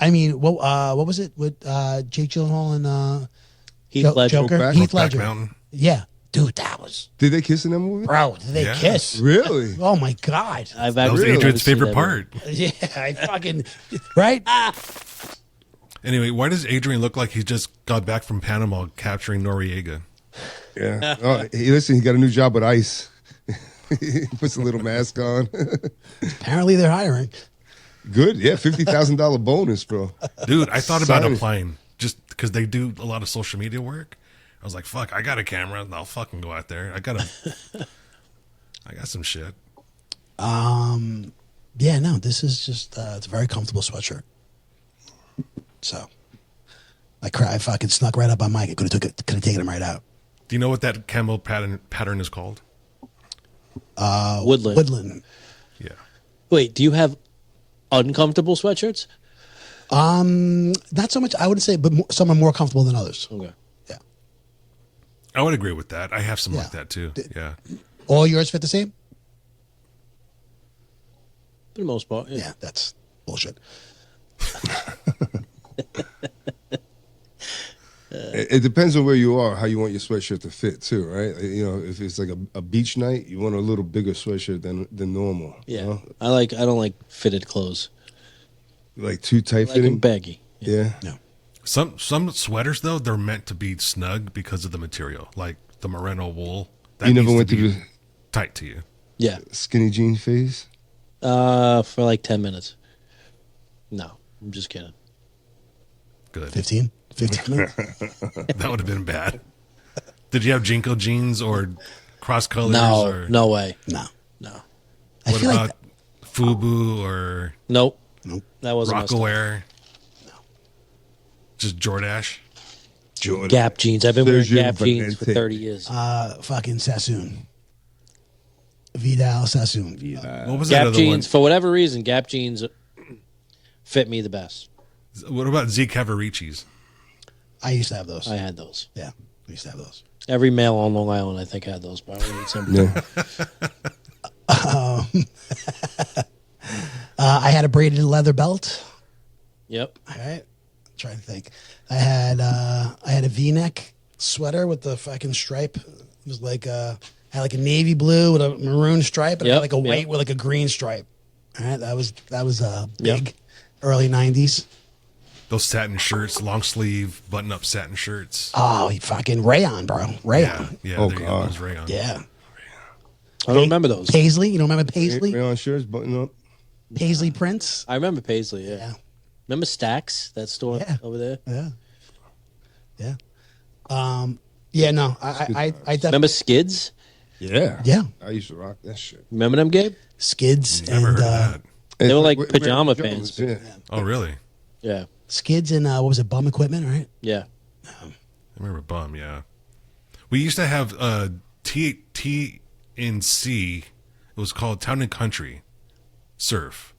I mean, what was it with Jake Gyllenhaal and Heath Ledger. Joker? Heath Ledger. Mountain. Yeah. Dude, that was... Did they kiss in that movie? Bro, did they kiss? Really? Oh, my God. That was Adrian's favorite part. Yeah, I fucking... Right? Anyway, why does Adrian look like he just got back from Panama capturing Noriega? Yeah. Oh, listen, he got a new job with ICE. He puts a little mask on. Apparently they're hiring. Good. Yeah, $50,000 bonus, bro. Dude, I thought about Sign it. applying just because they do a lot of social media work. I was like, fuck, I got a camera. I'll fucking go out there. I got some shit. Yeah, no, this is just, it's a very comfortable sweatshirt. So, I fucking snuck right up on Mike. I could have taken him right out. Do you know what that camo pattern is called? Woodland. Yeah. Wait, do you have uncomfortable sweatshirts? Not so much, I would say, but some are more comfortable than others. Okay. Yeah. I would agree with that. I have some like that too. Yeah. All yours fit the same? For the most part, yeah. Yeah, that's bullshit. It depends on where you are, how you want your sweatshirt to fit too, right? You know, if it's like a beach night, you want a little bigger sweatshirt than normal. Yeah. You know? I don't like fitted clothes. Like too tight I like them fitting. baggy. Yeah. No. Some sweaters though, they're meant to be snug because of the material, like the merino wool. That You never needs went to through be the tight to you. Yeah. skinny jean phase? For like 10 minutes. No, I'm just kidding. Good. 15 minutes? That would have been bad. Did you have Jinko jeans or cross colors? No, or no way. No. No. I What feel about like FUBU or Nope. Nope. That wasn't my style. Rockaware? No. Just Jordache? Jordan. Gap jeans. I've been wearing Sergio Gap jeans for Valente. 30 years. fucking Sassoon. Vidal Sassoon. What was that Gap other jeans, for whatever reason, Gap jeans fit me the best. one? What about Z Cavaricci's? I used to have those. I had those. Yeah, I used to have those. Every male on Long Island, I think, had those. Probably. Yeah. I had a braided leather belt. Yep. All right. I'm trying to think. I had a V-neck sweater with the fucking stripe. It was like had like a navy blue with a maroon stripe, and I had like a white with like a green stripe. All right, that was big, early '90s. Those satin shirts, long sleeve, button up satin shirts. Oh, you fucking rayon, bro, rayon. Yeah. Oh, there you go. God. Those rayon. Yeah. I don't remember those. Paisley, you don't remember Paisley? Rayon shirts, button up. Paisley prints. I remember Paisley, yeah. Yeah. Remember Stax, that store Yeah. over there? Yeah. Yeah. No, I definitely Remember Skids? Yeah. Yeah. I used to rock that shit. Remember them, Gabe? Skids Never and heard of that. They were like Wear pajama pajamas, pants. Yeah. Oh, really? Yeah. Skids and what was it? Bum Equipment, right? Yeah. I remember Bum, yeah. We used to have TNC. It was called Town and Country Surf.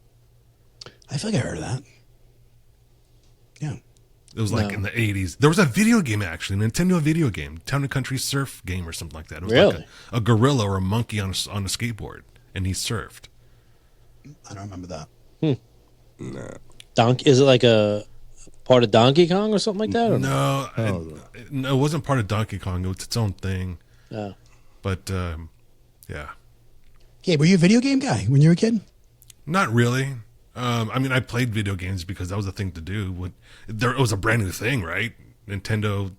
I feel like I heard of that. Yeah. It was like No. in the 80s. There was a video game, actually, a Nintendo video game, Town and Country Surf game or something like that. It was Really? like a gorilla or a monkey on a skateboard, and he surfed. I don't remember that. Is it like a part of Donkey Kong or something like that? Or No, it wasn't part of Donkey Kong. It was its own thing. no? But, yeah. Yeah, were you a video game guy when you were a kid? Not really. I mean, I played video games because that was the thing to do. It was a brand new thing, right? Nintendo,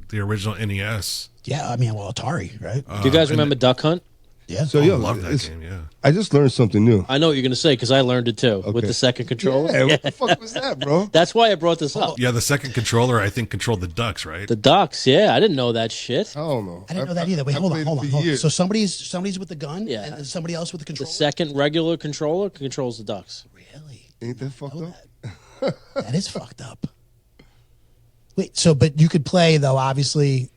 the original NES. Yeah, I mean, well, Atari, right? Do you guys remember Duck Hunt? Yeah. So, I yo, love that game, yeah. I just learned something new. I know what you're going to say because I learned it too with Okay. the second controller. Yeah, what the fuck was that, bro? That's why I brought this up. Yeah, the second controller, I think, controlled the ducks, right? The Ducks, yeah. I didn't know that shit. I don't know. I didn't know that either. Wait, I hold on. played it for years. So somebody's with the gun, Yeah. and somebody else with the The controller. second regular controller controls the Ducks. Really? Ain't that fucked know up? That is fucked up. Wait, but you could play though, obviously,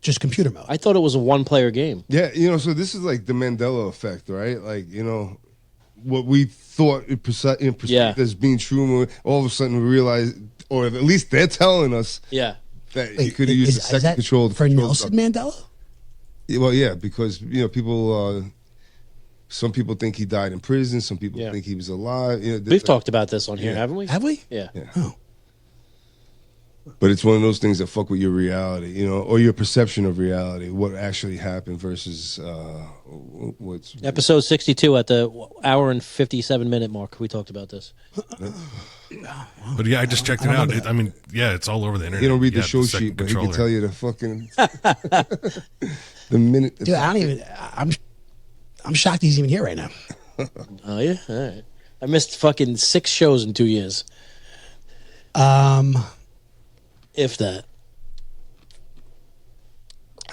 just computer mode. I thought it was a one-player game. Yeah, so this is like the Mandela effect, right? Like, what we thought in perceived Yeah. as being true, all of a sudden we realize, or at least they're telling us Yeah. that Wait, you could have used the is second that control. for Nelson Mandela. Well, yeah, because people Some people think he died in prison. Some people think he was alive. You know, We've talked about this on here, haven't we? Have we? Yeah. Oh. But it's one of those things that fuck with your reality, you know, or your perception of reality, what actually happened versus what's Episode 62 at the hour and 57-minute mark. We talked about this. But yeah, I just checked it out. I mean, yeah, it's all over the internet. He don't read the Yeah, show second sheet, but he controller. can tell you the fucking the minute. Dude, I don't even. I'm shocked he's even here right now. Oh, yeah? All right. I missed fucking 6 shows in 2 years. If that.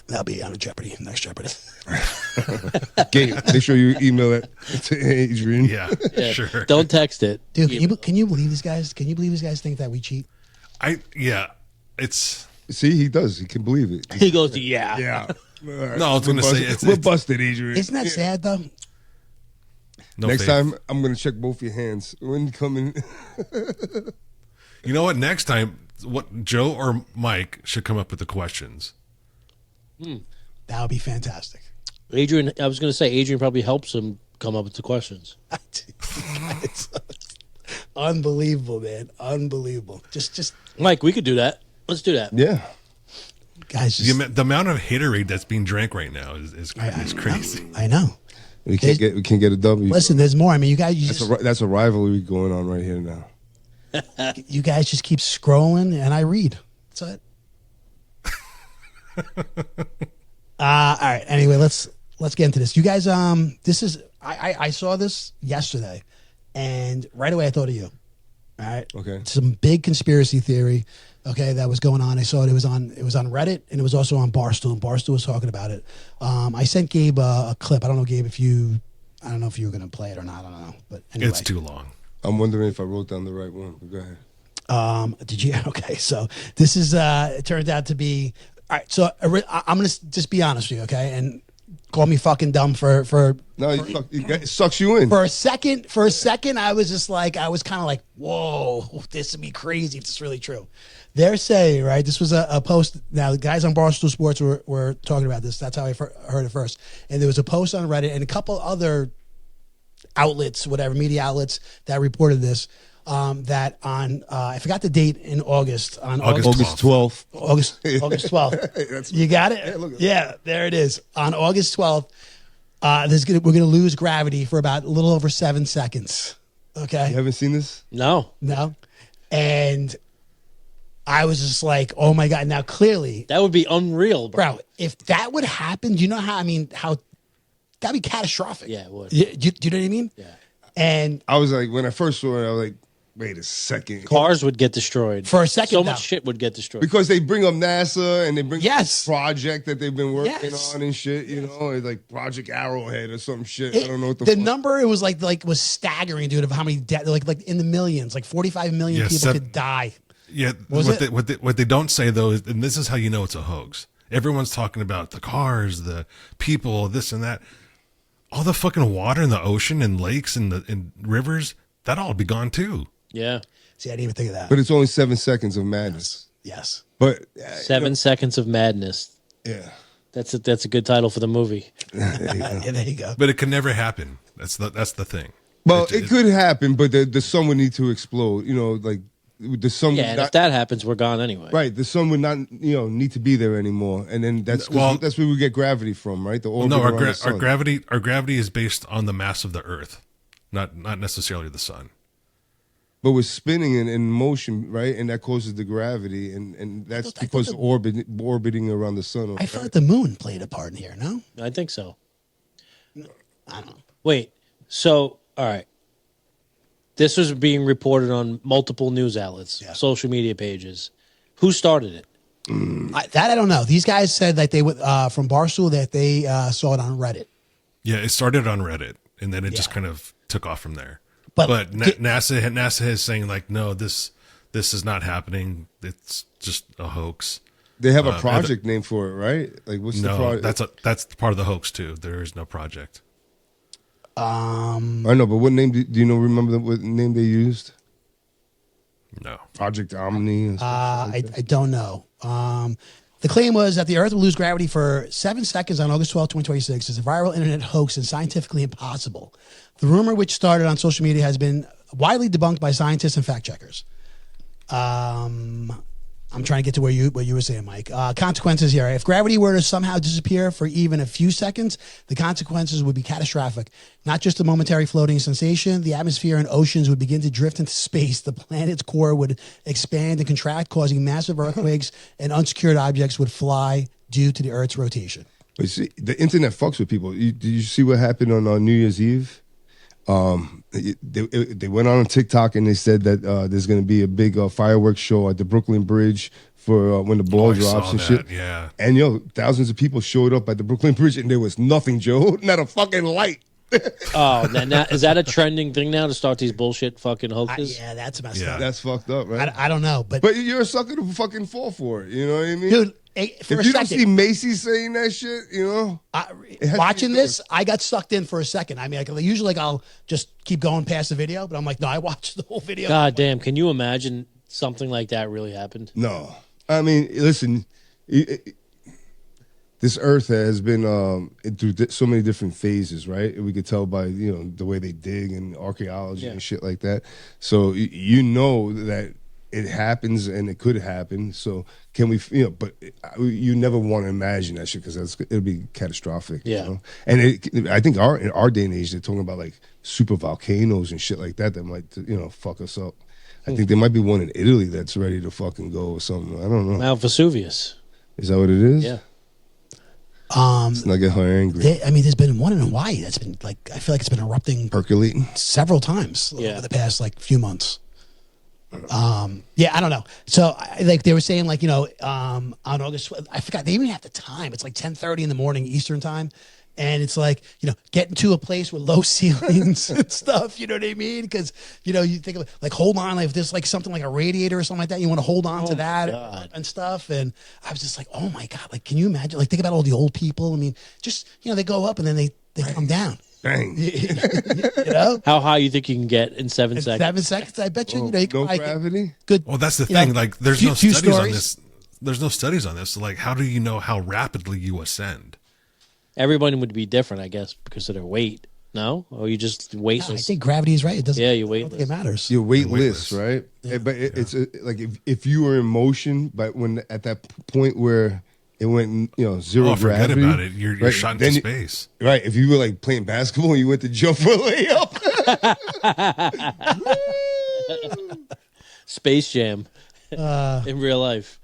That'll be on Jeopardy, next Jeopardy. Gabe, make sure you email it to Adrian. Yeah, sure. Don't text it. Dude, can you believe these guys? Can you believe these guys think that we cheat? It's See, he does. He can believe it. He goes, yeah. Yeah. All right. No, I was gonna say, we're busted, Adrian. Isn't that sad though? no Next faith. time, I'm gonna check both your hands when you come in. You know what? Next time, what Joe or Mike should come up with the questions. That would be fantastic. Adrian, I was going to say, Adrian probably helps him come up with the questions. It's unbelievable, man. Unbelievable. Just Mike, we could do that. Let's do that. Yeah. guys. Just, The amount of haterade that's being drank right now is crazy. I know. We can't get a W. Listen, there's more. I mean, you guys, That's a rivalry going on right here now. you guys just keep scrolling, and I read. That's it. All right. Anyway, let's get into this. You guys, this is I saw this yesterday, and right away I thought of you. All right. Okay. Some big conspiracy theory. Okay, that was going on. I saw it. It was on Reddit, and it was also on Barstool. And Barstool was talking about it. I sent Gabe a clip. I don't know, Gabe, I don't know if you were going to play it or not. I don't know. But anyway. It's too long. I'm wondering if I wrote down the right one. But go ahead. Did you? Okay, so this is. It turned out to be. All right, so I'm gonna just be honest with you, okay, and call me fucking dumb for. No, it sucks you in. For a second, I was just like, I was kind of like, whoa, this would be crazy if this is really true. They're saying, right, this was a post. Now, the guys on Barstool Sports were talking about this. That's how I heard it first. And there was a post on Reddit and a couple other outlets, whatever, media outlets that reported this. That on, I forgot the date in August. On August 12th. August 12th. You got it? Yeah, there it is. On August 12th, we're going to lose gravity for about a little over 7 seconds. Okay? You haven't seen this? No. And I was just like, oh my God. Now, clearly, That would be unreal, bro, if that would happen, do you know how that'd be catastrophic. Yeah, it would. Do you know what I mean? Yeah. And I was like, when I first saw it, I was like, wait a second. Cars would get destroyed. For a second, So though. much shit would get destroyed. Because they bring up NASA and they bring up Yes. this project that they've been working Yes. on and shit, you know, it's like Project Arrowhead or some shit. I don't know what the the fuck. number it was was staggering, dude, of how many like in the millions, like 45 million Yeah, people could die. Yeah, Was what they don't say though is, and this is how you know it's a hoax. Everyone's talking about the cars, the people, this and that. All the fucking water in the ocean and lakes and rivers, that all be gone too. Yeah. See, I didn't even think of that. But it's only 7 seconds of madness. Yes. But 7 seconds of madness. yeah. That's a good title for the movie. Yeah, there you go. But it can never happen. That's the thing. Well, it could happen, but the sun would need to explode. You know, like the sun. Yeah, would and not, if that happens, we're gone anyway. right, the sun would not, need to be there anymore, and then that's Well- that's where we get gravity from, right? The orbit No, around the sun. our gravity is based on the mass of the Earth, not necessarily the sun. But we're spinning in motion, right? And that causes the gravity, and that's I thought because the- orbiting around the sun. I felt like the moon played a part in here, no? I think so. I don't know. Wait. So, all right. This was being reported on multiple news outlets, Yeah. social media pages. Who started it? That I don't know. These guys said that they would from Barstool that they saw it on Reddit. Yeah, it started on Reddit, and then it just Yeah. kind of took off from there. But But NASA is saying like, no, this is not happening. It's just a hoax. They have a project name for it, right? Like, what's the No, project? that's part of the hoax too. There is no project. I know, but what name do you know? Remember what name they used? No. Project Omni. Or something I like that? don't know. The claim was that the Earth will lose gravity for 7 seconds on August 12, 2026 is a viral internet hoax and scientifically impossible. The rumor, which started on social media, has been widely debunked by scientists and fact checkers. I'm trying to get to what you were saying, Mike. Consequences here. If gravity were to somehow disappear for even a few seconds, the consequences would be catastrophic. Not just a momentary floating sensation. The atmosphere and oceans would begin to drift into space. The planet's core would expand and contract, causing massive earthquakes, and unsecured objects would fly due to the Earth's rotation. But see, the internet fucks with people. Did you see what happened on New Year's Eve? They went on TikTok and they said that there's going to be a big fireworks show at the Brooklyn Bridge for when the ball drops and shit. Yeah. And thousands of people showed up at the Brooklyn Bridge and there was nothing, Joe. Not a fucking light. Now, is that a trending thing now to start these bullshit fucking hoaxes? Yeah, that's messed Yeah. up. That's fucked up, right? I don't know, but you're a sucker to fucking fall for it. You know what I mean? dude, if for a you don't second, see Macy saying that shit, watching this, I got sucked in for a second. I mean, usually I'll just keep going past the video, but I'm like, no, I watched the whole video. God damn, can you imagine something like that really happened? No. I mean, listen, this Earth has been through so many different phases, right? We could tell by the way they dig and archaeology and shit like that. So you know that it happens and it could happen. So can we? But you never want to imagine that shit because it'll be catastrophic. Yeah. And I think in our day and age they're talking about like super volcanoes and shit like that might fuck us up. I think there might be one in Italy that's ready to fucking go or something. I don't know. Mount Vesuvius. Is that what it is? Yeah. Let's not get her angry. There's been one in Hawaii that's been I feel like it's been erupting Percolating several times over the past few months. I don't know. So they were saying on August, I forgot, they even have the time. It's 10:30 in the morning Eastern time. And it's getting to a place with low ceilings and stuff. You know what I mean? Because, you think of hold on, if there's something like a radiator or something like that, you want to hold on to that and stuff. And I was just oh my God, can you imagine? Think about all the old people. I mean, just, they go up and then they come down. Bang. How high you think you can get in 7 seconds? 7 seconds, I bet you. You no gravity. Good. Well, that's the thing. There's no few studies on stories. this. There's no studies on this. So, how do you know how rapidly you ascend? Everybody would be different, I guess, because of their weight. No? Or you just weightless? I think gravity is right. It doesn't. Yeah, you're I don't think weightless. it matters. You're weightless, Weightless. right? Yeah. But it's if you were in motion, but when at that point where it went, zero Oh, forget gravity. about it. You're right, shot then into you- space. Right. If you were playing basketball and you went to jump for a layup. Space Jam in real life.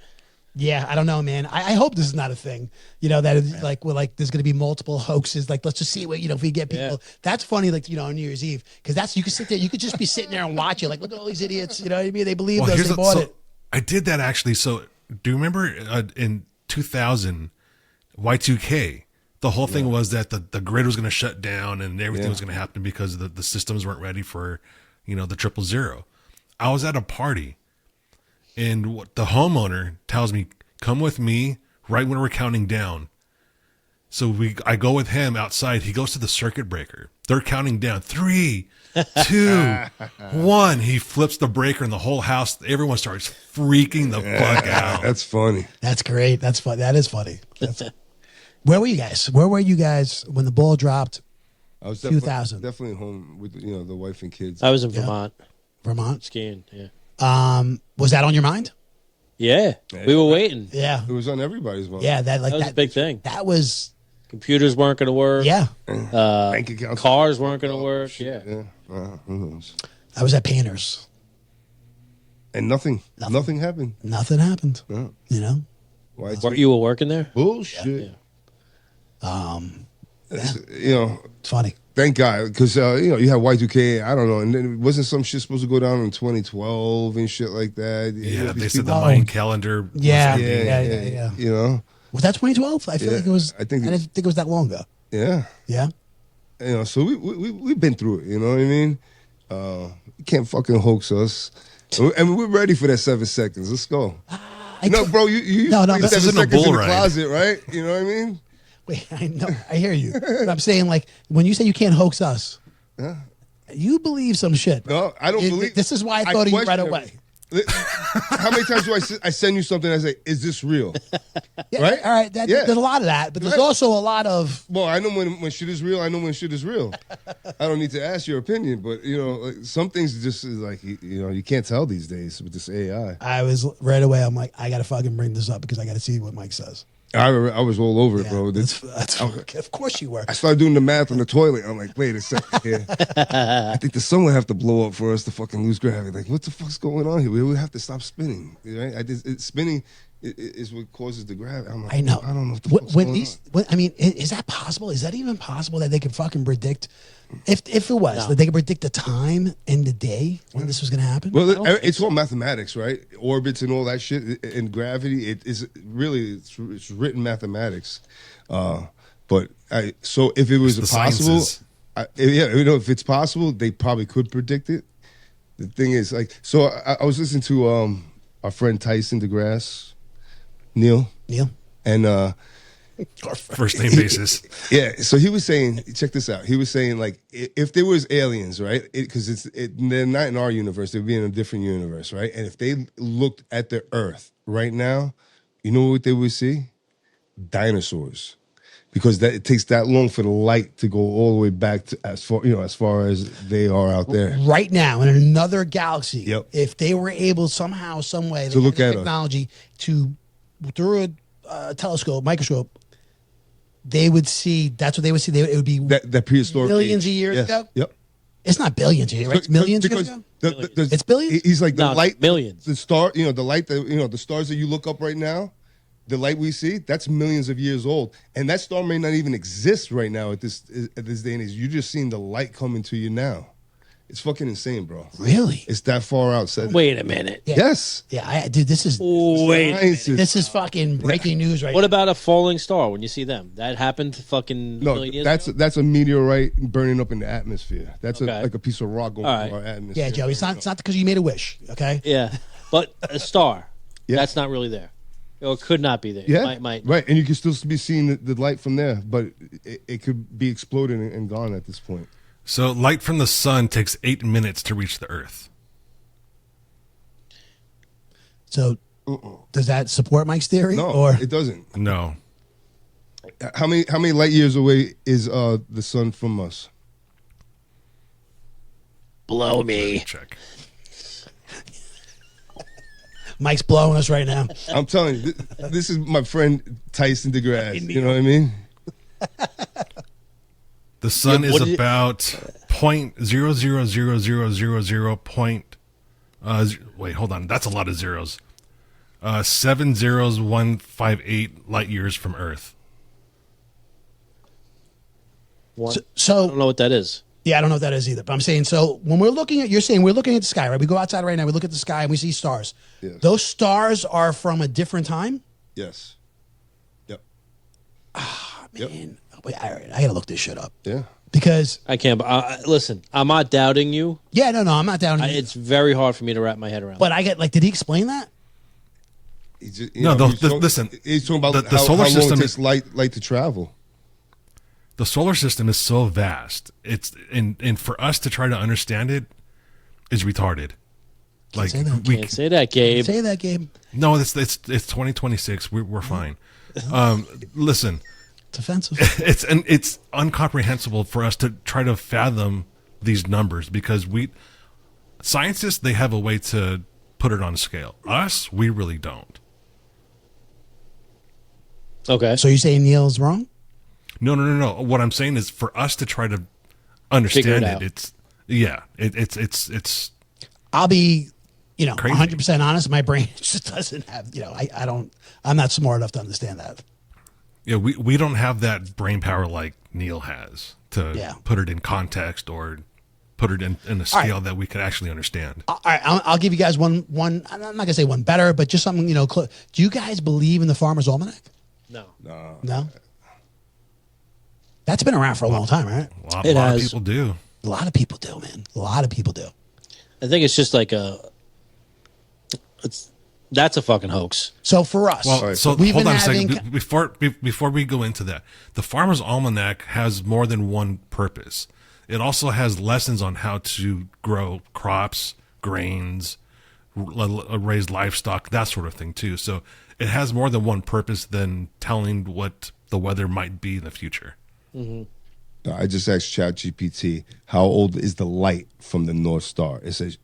Yeah, I don't know, man. I hope this is not a thing. That is there's going to be multiple hoaxes. Let's just see what if we get people. Yeah. That's funny. On New Year's Eve, because you could sit there. You could just be sitting there and watch it. Look at all these idiots. You know what I mean? They believe us. They bought it. I did that actually. So do you remember in 2000 Y2K? The whole thing was that the grid was going to shut down and everything was going to happen because the systems weren't ready for the 000. I was at a party. And the homeowner tells me, come with me right when we're counting down. So I go with him outside. He goes to the circuit breaker. They're counting down. 3, 2, 1. He flips the breaker and the whole house, everyone starts freaking the fuck out. That's funny. That's great. That's fun. That is funny. Where were you guys? Where were you guys when the ball dropped? I was 2000. definitely home with the wife and kids. I was in Vermont Vermont. skiing. Yeah. Was that on your mind? Yeah. We were waiting. Yeah. It was on everybody's mind. Yeah. That was a big thing. That was. Computers weren't going to work. Yeah. Bank accounts. Cars weren't going to work. Yeah. Who knows? I was at Painters. And nothing happened. Nothing happened. No. Why? You were working there? Bullshit. Yeah. It's funny. Thank God, because you had Y2K. I don't know, and then wasn't some shit supposed to go down in 2012 and shit like that? Yeah, they these said the people- Mayan calendar. Yeah. Yeah. Was that 2012? I feel Yeah, like it was. I think I didn't think it was that long ago. Yeah. Yeah. So we've been through it. You know what I mean? You can't fucking hoax us. And we're ready for that 7 seconds. Let's go. No, bro, you No, play this 7 isn't a seconds bull in the ride. closet, right? You know what I mean? Wait, I know. I hear you. But I'm saying, when you say you can't hoax us, you believe some shit. No, I don't believe. This is why I thought of you right question away. everything. How many times do I send you something and I say, is this real? Yeah, Right? All right. There's a lot of that, but there's Right. also a lot of. Well, I know when shit is real. I know when shit is real. I don't need to ask your opinion, but like, some things just is like you can't tell these days with this AI. I was right away. I'm like, I gotta fucking bring this up because I gotta see what Mike says. I was all over it, Yeah, bro. that's of course you were. I started doing the math on the toilet. I'm like, wait a second here. I think the sun would have to blow up for us to fucking lose gravity. Like, what the fuck's going on here? We would have to stop spinning. Right? Spinning is what causes the gravity. I'm like, I know. I don't know what the fuck's going on. I mean, is that possible? Is that even possible that they could fucking predict? If it was that they could predict the time and the day when this was going to happen? Well, it's all mathematics, right? Orbits and all that shit, and gravity. It is really it's written mathematics. So if it was It's the possible, sciences. if it's possible, they probably could predict it. The thing is, like, so I was listening to our friend Tyson DeGrasse, Neil, and First name basis. yeah, so he was saying, check this out. He was saying, like, if there was aliens, right? Because they're not in our universe; they'd be in a different universe, right? And if they looked at the Earth right now, you know what they would see? Dinosaurs, because it takes that long for the light to go all the way back to as far as they are out there. Right now, in another galaxy, Yep. if they were able somehow, some way, To look at us. technology to through a telescope, microscope, they would see. That's what they would see. It would be That prehistoric millions age. of years Yes. ago. Yep. It's not billions of years, right? It's millions of years because ago. It's billions? He's like the No, it's light, millions. the star. The light that the stars that you look up right now. The light we see, that's millions of years old, and that star may not even exist right now at this day and age. You're just seeing the light coming to you now. It's fucking insane, bro. Really? It's that far out. Wait a minute. Yeah. Yes. Yeah, dude, this is Wait. Science is- this is fucking breaking news right What now. about a falling star when you see them? That happened fucking No, million years that's ago? that's a meteorite burning up in the atmosphere. That's Okay. like a piece of rock going All right. through our atmosphere. Yeah, Joe. It's not because you made a wish. Okay. Yeah. But a star, Yeah. that's not really there. Or could not be there. Yeah, Might. right, and you can still be seeing the light from there, but it could be exploded and gone at this point. So light from the sun takes 8 minutes to reach the Earth. So, does that support Mike's theory? No, or it doesn't. No. How many light years away is the sun from us? Blow me. Check. Mike's blowing us right now? I'm telling you, this is my friend Tyson DeGrasse. You know what I mean? The sun Yeah, is what is it- about 0.00000 point. Wait, hold on. That's a lot of zeros. 70158 light years from Earth. One. I So don't know what that is. yeah, I don't know what that is either. But I'm saying, so when we're looking at, you're saying we're looking at the sky, right? We go outside right now, we look at the sky, and we see stars. Yes. Those stars are from a different time. Yes. Yep. Man, wait, I gotta look this shit up Yeah. because I can't. Listen, I'm not doubting you. yeah, no, I'm not down. It's very hard for me to wrap my head around. But I get like, did he explain that? He's just, listen, He's talking about the solar how long system it takes light to travel. The solar system is so vast. It's and for us to try to understand it is retarded. Like say that. we Can't say that, Gabe. Say that, Gabe. no, it's 2026. We're fine. Listen, It's offensive. it's incomprehensible for us to try to fathom these numbers because scientists they have a way to put it on a scale. Us, we really don't. Okay. So you're saying Neil's wrong? No. What I'm saying is for us to try to understand Figure it it, out. it's I'll be, Crazy. 100% honest. My brain just doesn't have, I'm not smart enough to understand that. yeah, we don't have that brain power like Neil has to Yeah. put it in context or put it in a scale that we could actually understand. All right, I'll give you guys one. I'm not gonna say one better, but just something close. Do you guys believe in the Farmer's Almanac? No. No. That's been around for a long time, right? A lot It of has. people do. A lot of people do, man. A lot of people do. I think it's just like that's a fucking hoax. So for us, Well, so we've hold been on a having. second. Before we go into that, the Farmer's Almanac has more than one purpose. It also has lessons on how to grow crops, grains, raise livestock, that sort of thing too. So it has more than one purpose than telling what the weather might be in the future. I just asked ChatGPT, how old is the light from the North Star? It says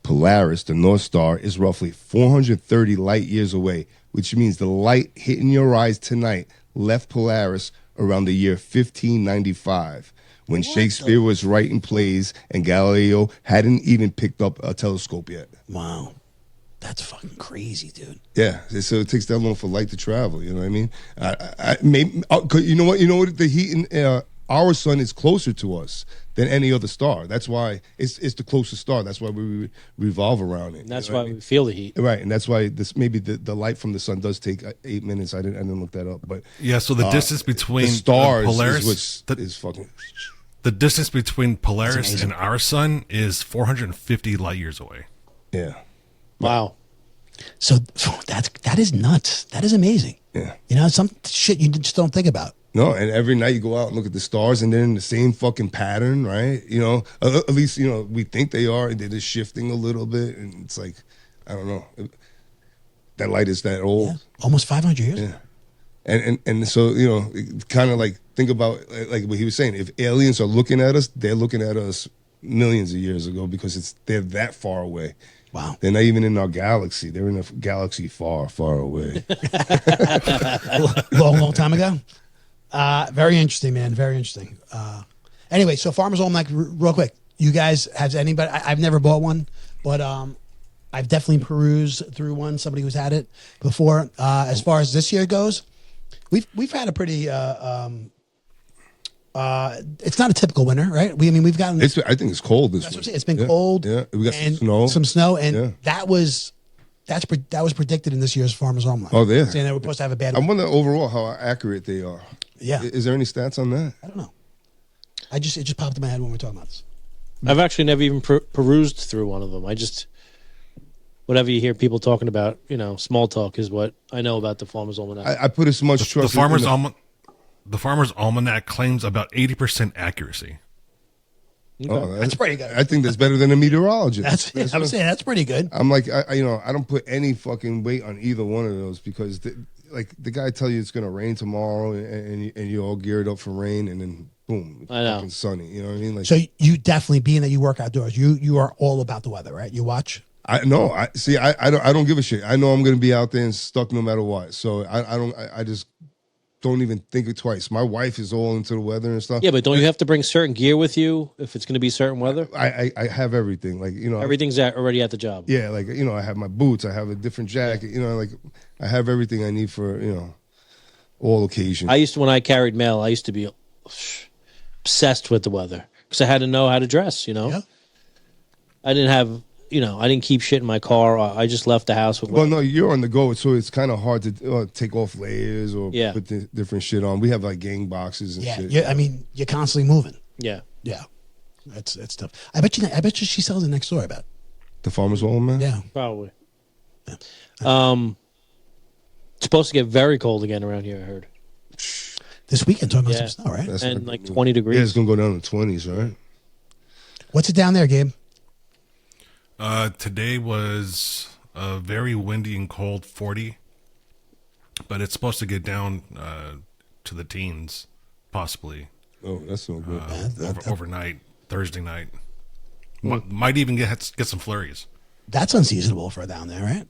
Polaris, the North Star, is roughly 430 light years away, which means the light hitting your eyes tonight left Polaris around the year 1595, when Shakespeare was writing plays and Galileo hadn't even picked up a telescope yet. Wow. That's fucking crazy, dude. Yeah, so it takes that long for light to travel. You know what I mean? Maybe, you know what? You know what? The heat in our sun is closer to us than any other star. That's why it's the closest star. That's why we revolve around it. And that's why we feel the heat. Right, and that's why this maybe the light from the sun does take 8 minutes. I didn't look that up, but Yeah, so the distance between the stars Polaris, is what is fucking. the distance between Polaris amazing. and our sun is 450 light years away. Yeah, Wow. So that is nuts. That is amazing. yeah. You know, some shit you just don't think about. No, and every night you go out and look at the stars, and they're in the same fucking pattern, right? You know, at least you know we think they are, and they're just shifting a little bit, and it's like, I don't know, that light is that old. Yeah. Almost 500 years. Yeah. And so, you know, kind of like think about like what he was saying. If aliens are looking at us, they're looking at us millions of years ago because they're that far away. Wow. They're not even in our galaxy. They're in a galaxy far, far away. long time ago. Very interesting, man. Very interesting. Anyway, so Farmer's Almanac, real quick. You guys, has anybody? I've never bought one, but I've definitely perused through one. Somebody who's had it before. As far as this year goes, we've had a pretty. It's not a typical winter, right? We've gotten. I think it's cold this That's what I'm week. saying. It's been cold. Yeah, we got and some snow. and Yeah. that was predicted in this year's Farmer's Almanac. Oh, yeah. Saying they were supposed to have a bad. I wonder overall how accurate they are. Yeah. Is there any stats on that? I don't know. It just popped in my head when we were talking about this. I've actually never even perused through one of them. I just, whatever you hear people talking about, you know, small talk is what I know about the Farmer's Almanac. I put as much trust. The Farmer's Almanac claims about 80% accuracy. That's pretty good. I think that's better than a meteorologist. I'm saying that's pretty good. I'm like, I don't put any fucking weight on either one of those because, the guy tell you it's gonna rain tomorrow and you're all geared up for rain and then boom, it's I know. fucking sunny. You know what I mean? Like, So you definitely, being that you work outdoors, you are all about the weather, right? You watch. I don't give a shit. I know I'm gonna be out there and stuck no matter what. So I just don't even think it twice. My wife is all into the weather and stuff. Yeah, but don't you have to bring certain gear with you if it's going to be certain weather? I have everything. Like, Everything's already at the job. Yeah, like, I have my boots. I have a different jacket. Like, I have everything I need for, all occasions. When I carried mail, I used to be obsessed with the weather because I had to know how to dress, Yeah. I didn't have, I didn't keep shit in my car. I just left the house with. Well, no, you're on the go, so it's kind of hard to take off layers or put different shit on. We have like gang boxes and shit. Yeah. You're constantly moving. Yeah. Yeah. That's tough. I bet you she sells it next door, I bet. The Farmer's Almanac? Yeah. Probably. It's supposed to get very cold again around here, I heard. This weekend, talking about some snow, right? That's And what- like 20 degrees. Yeah, it's going to go down to 20s, right? What's it down there, Gabe? Today was a very windy and cold 40, but it's supposed to get down to the teens, possibly Oh, that's no good. overnight, Thursday night. Might even get some flurries. That's unseasonable for down there, right?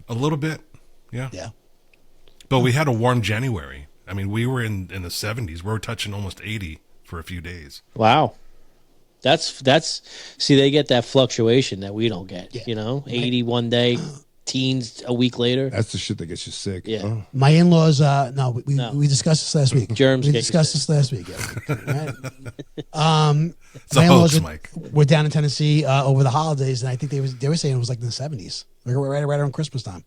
A little bit, yeah. Yeah. But we had a warm January. I mean, we were in the 70s. We were touching almost 80 for a few days. Wow. That's see, they get that fluctuation that we don't get, 80 one day, teens a week later. That's the shit that gets you sick. Yeah. Oh. My in-laws, we discussed this last week. Germs We get you discussed sick. this last week. Yeah. Right? It's a My in-laws hoax, Mike. were down in Tennessee over the holidays, and I think they were saying it was like in the 70s, like right around Christmas time.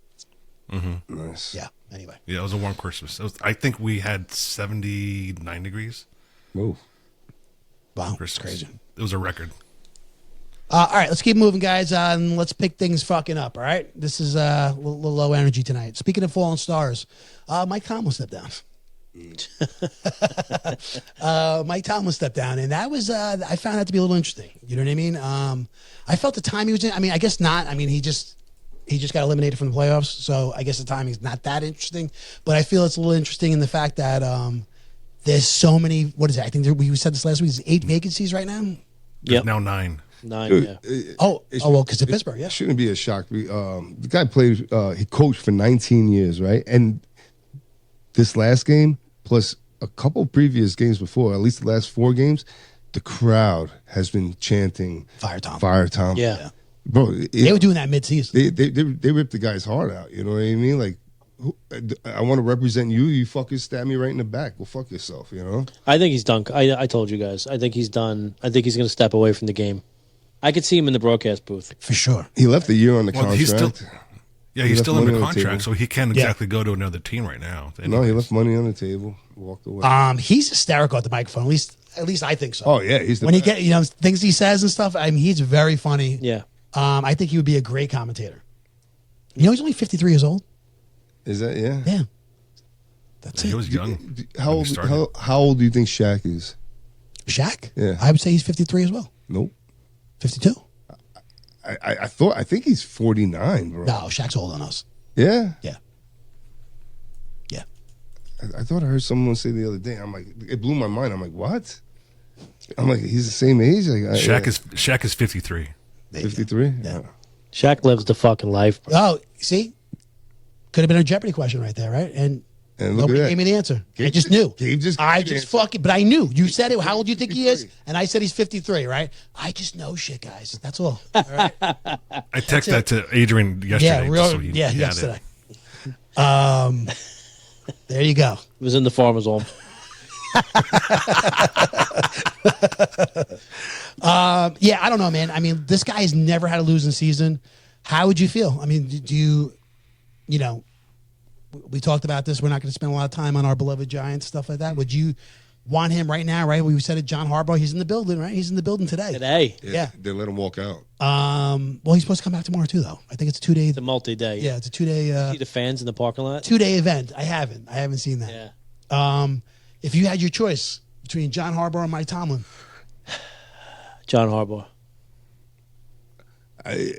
Nice. Yeah. Anyway, Yeah, it was a warm Christmas. I think we had 79 degrees. Whoa. wow, it's Christmas. crazy. It was a record. All right, let's keep moving, guys, and let's pick things fucking up. All right, this is a little low energy tonight. Speaking of fallen stars, Mike Tomlin stepped down. Mike Tomlin stepped down, and that was I found that to be a little interesting. You know what I mean? I felt the time he was in. I mean, I guess not. I mean, he just got eliminated from the playoffs, so I guess the timing's not that interesting. But I feel it's a little interesting in the fact that there's so many. What is it? I think we said this last week. There's 8 vacancies right now. There's now 9. 9. Yeah. Well, because of Pittsburgh, yeah. Shouldn't be a shock. The guy played. He coached for 19 years, right? And this last game, plus a couple previous games before, at least the last 4 games, the crowd has been chanting Fire Tom. Fire Tom. Yeah. Bro, They were doing that mid-season. they ripped the guy's heart out. You know what I mean? Like, I want to represent you. You fucking stab me right in the back. Well, fuck yourself. You know. I think he's done. I told you guys. I think he's done. I think he's going to step away from the game. I could see him in the broadcast booth. For sure. He left a year on the Well, contract. he's still left still money under on the table. contract, so he can't exactly go to another team right now. No, he left money on the table. Walked away. He's hysterical at the microphone. At least I think so. Oh yeah, he's the When he best. get things he says and stuff. I mean, he's very funny. Yeah. I think he would be a great commentator. You know, he's only 53 years old. Is that yeah? Yeah. That's He it. was young. How when he old? started. How old do you think Shaq is? Shaq? Yeah. I would say he's 53 as well. Nope. 52? I think he's 49, bro. No, Shaq's older than us. Yeah. Yeah. Yeah. I thought I heard someone say the other day. I'm like, it blew my mind. I'm like, what? I'm like, he's the same age. Like, Shaq is 53. 53. Yeah. Shaq lives the fucking life. Bro. Oh, see? Could have been a Jeopardy question right there, right? And And look nobody at that. gave me the answer. I Gabe just knew. Gabe just I gave the just answer. fucking, but I knew. You said it. How old do you think he is? 53. And I said he's 53, right? I just know shit, guys. That's all. All right? I texted that to Adrian yesterday. Yeah, real, so he yeah, had yesterday. It. There you go. It was in the farmer's home. Yeah, I don't know, man. I mean, this guy has never had a losing season. How would you feel? I mean, do you, we talked about this. We're not going to spend a lot of time on our beloved Giants, stuff like that. Would you want him right now, right? We said it, John Harbaugh, he's in the building, right? He's in the building today. Today. Yeah. They let him walk out. Well, he's supposed to come back tomorrow too, though. I think it's a 2-day. It's a multi-day. Yeah, it's a 2-day. See the fans in the parking lot? 2-day event. I haven't seen that. Yeah. If you had your choice between John Harbaugh and Mike Tomlin, John Harbaugh.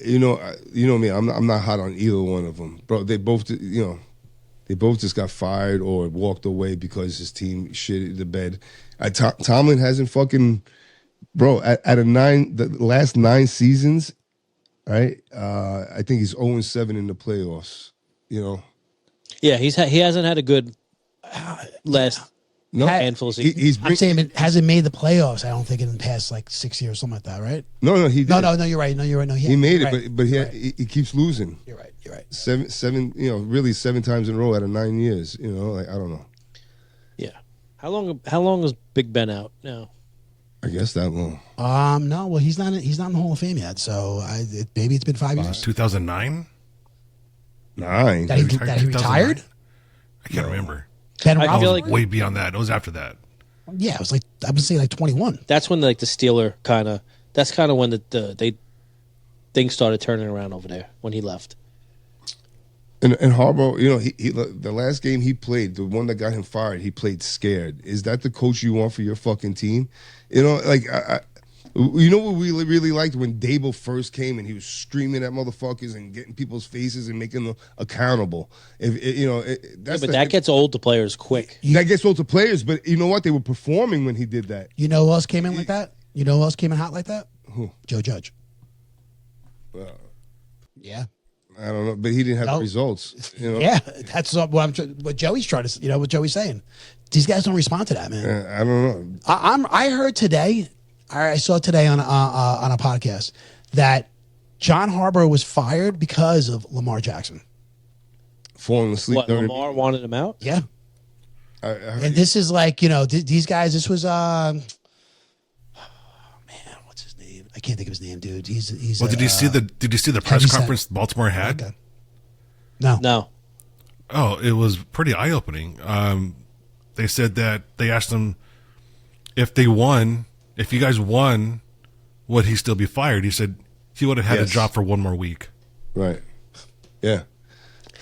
You know me. I'm not hot on either one of them, bro. They both just got fired or walked away because his team shit the bed. Tomlin hasn't fucking, bro. The last 9 seasons, right? I think he's 0-7 in the playoffs. You know, Yeah, he hasn't had a good last no, handful of seasons. I'm saying it hasn't made the playoffs. I don't think in the past like 6 years, something like that, right? no, he did. No, you're right. No, He made it, right. but You're right. he keeps losing. You're right. You're right. Seven, really 7 times in a row out of 9 years. You know, like I don't know. Yeah. How long is Big Ben out now? I guess that long. No, well, he's not in the Hall of Fame yet. So maybe it's been 5 years. 2009? 9. That he 2009? retired. I can't remember. Ben I feel Roethlisberger? like- Way beyond that. It was after that. Yeah, it was like I would say like 21. That's when the Steeler kind of. That's kind of when they things started turning around over there when he left. And Harbaugh, he the last game he played, the one that got him fired, he played scared. Is that the coach you want for your fucking team? Like what we really liked when Dable first came and he was screaming at motherfuckers and getting people's faces and making them accountable. That gets old to players quick. that gets old to players. But you know what? They were performing when he did that. You know who else came in like that? You know who else came in hot like that? Who? Joe Judge. Yeah. I don't know, but he didn't have No. the results. Yeah, that's what Joey's trying to. What Joey's saying. These guys don't respond to that, man. I don't know. I heard today. I saw today on a podcast that John Harbaugh was fired because of Lamar Jackson. Falling asleep. What, Lamar wanted him out? Yeah, I heard and this is like these guys. This was man, what's his name? I can't think of his name, dude. He's. Well, did you see the press heavy conference Baltimore had? Okay. No. No. Oh, it was pretty eye opening. They said that they asked them if you guys won, would he still be fired? He said he would have had Yes. a job for one more week. right. Yeah.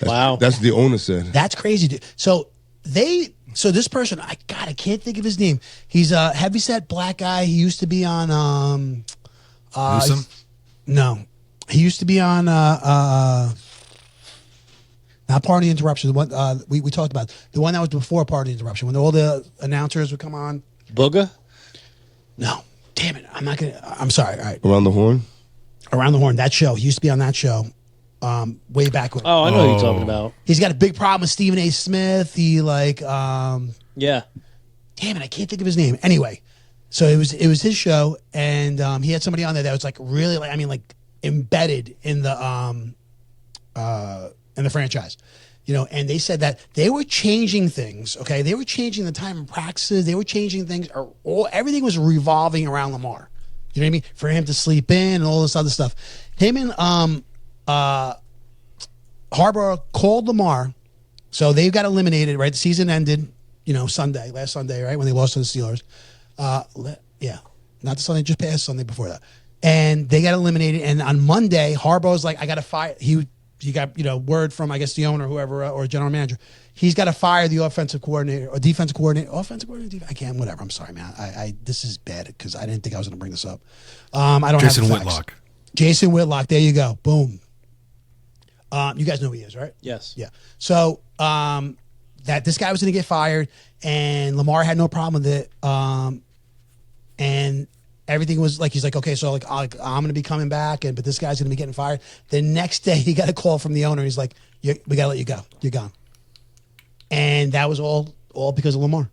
Wow. That's what the owner said. That's crazy, dude. So So this person, I can't think of his name. He's a heavyset black guy. He used to be on Newsom? no. He used to be on not Part of the Interruption. The one we talked about. The one that was before Part of the Interruption, when all the announcers would come on. Booger? No. Damn it. I'm sorry. All right. Around the Horn? Around the Horn. That show. He used to be on that show. Way back when. Oh, I know who you're talking about. He's got a big problem with Stephen A. Smith. He Yeah. damn it, I can't think of his name. Anyway, so it was his show, and he had somebody on there that was like really embedded in the franchise, and they said that they were changing things. Okay, they were changing the time and practices. They were changing things. Everything was revolving around Lamar. You know what I mean? For him to sleep in and all this other stuff. Him and Harbaugh called Lamar, so they got eliminated. Right, the season ended. Last Sunday, right when they lost to the Steelers. Yeah, not the Sunday, just past Sunday before that, and they got eliminated. And on Monday, Harbaugh's like, I got to fire. He got word from I guess the owner, whoever, or general manager. He's got to fire the offensive coordinator or defensive coordinator. I can't. Whatever. I'm sorry, man. I this is bad because I didn't think I was going to bring this up. I don't Jason have the facts. Whitlock. Jason Whitlock. There you go. Boom. You guys know who he is, right? Yes. Yeah. So that this guy was going to get fired, and Lamar had no problem with it. And everything was like, he's like, okay, so I'm going to be coming back, but this guy's going to be getting fired. The next day, he got a call from the owner. He's like, we got to let you go. You're gone. And that was all because of Lamar.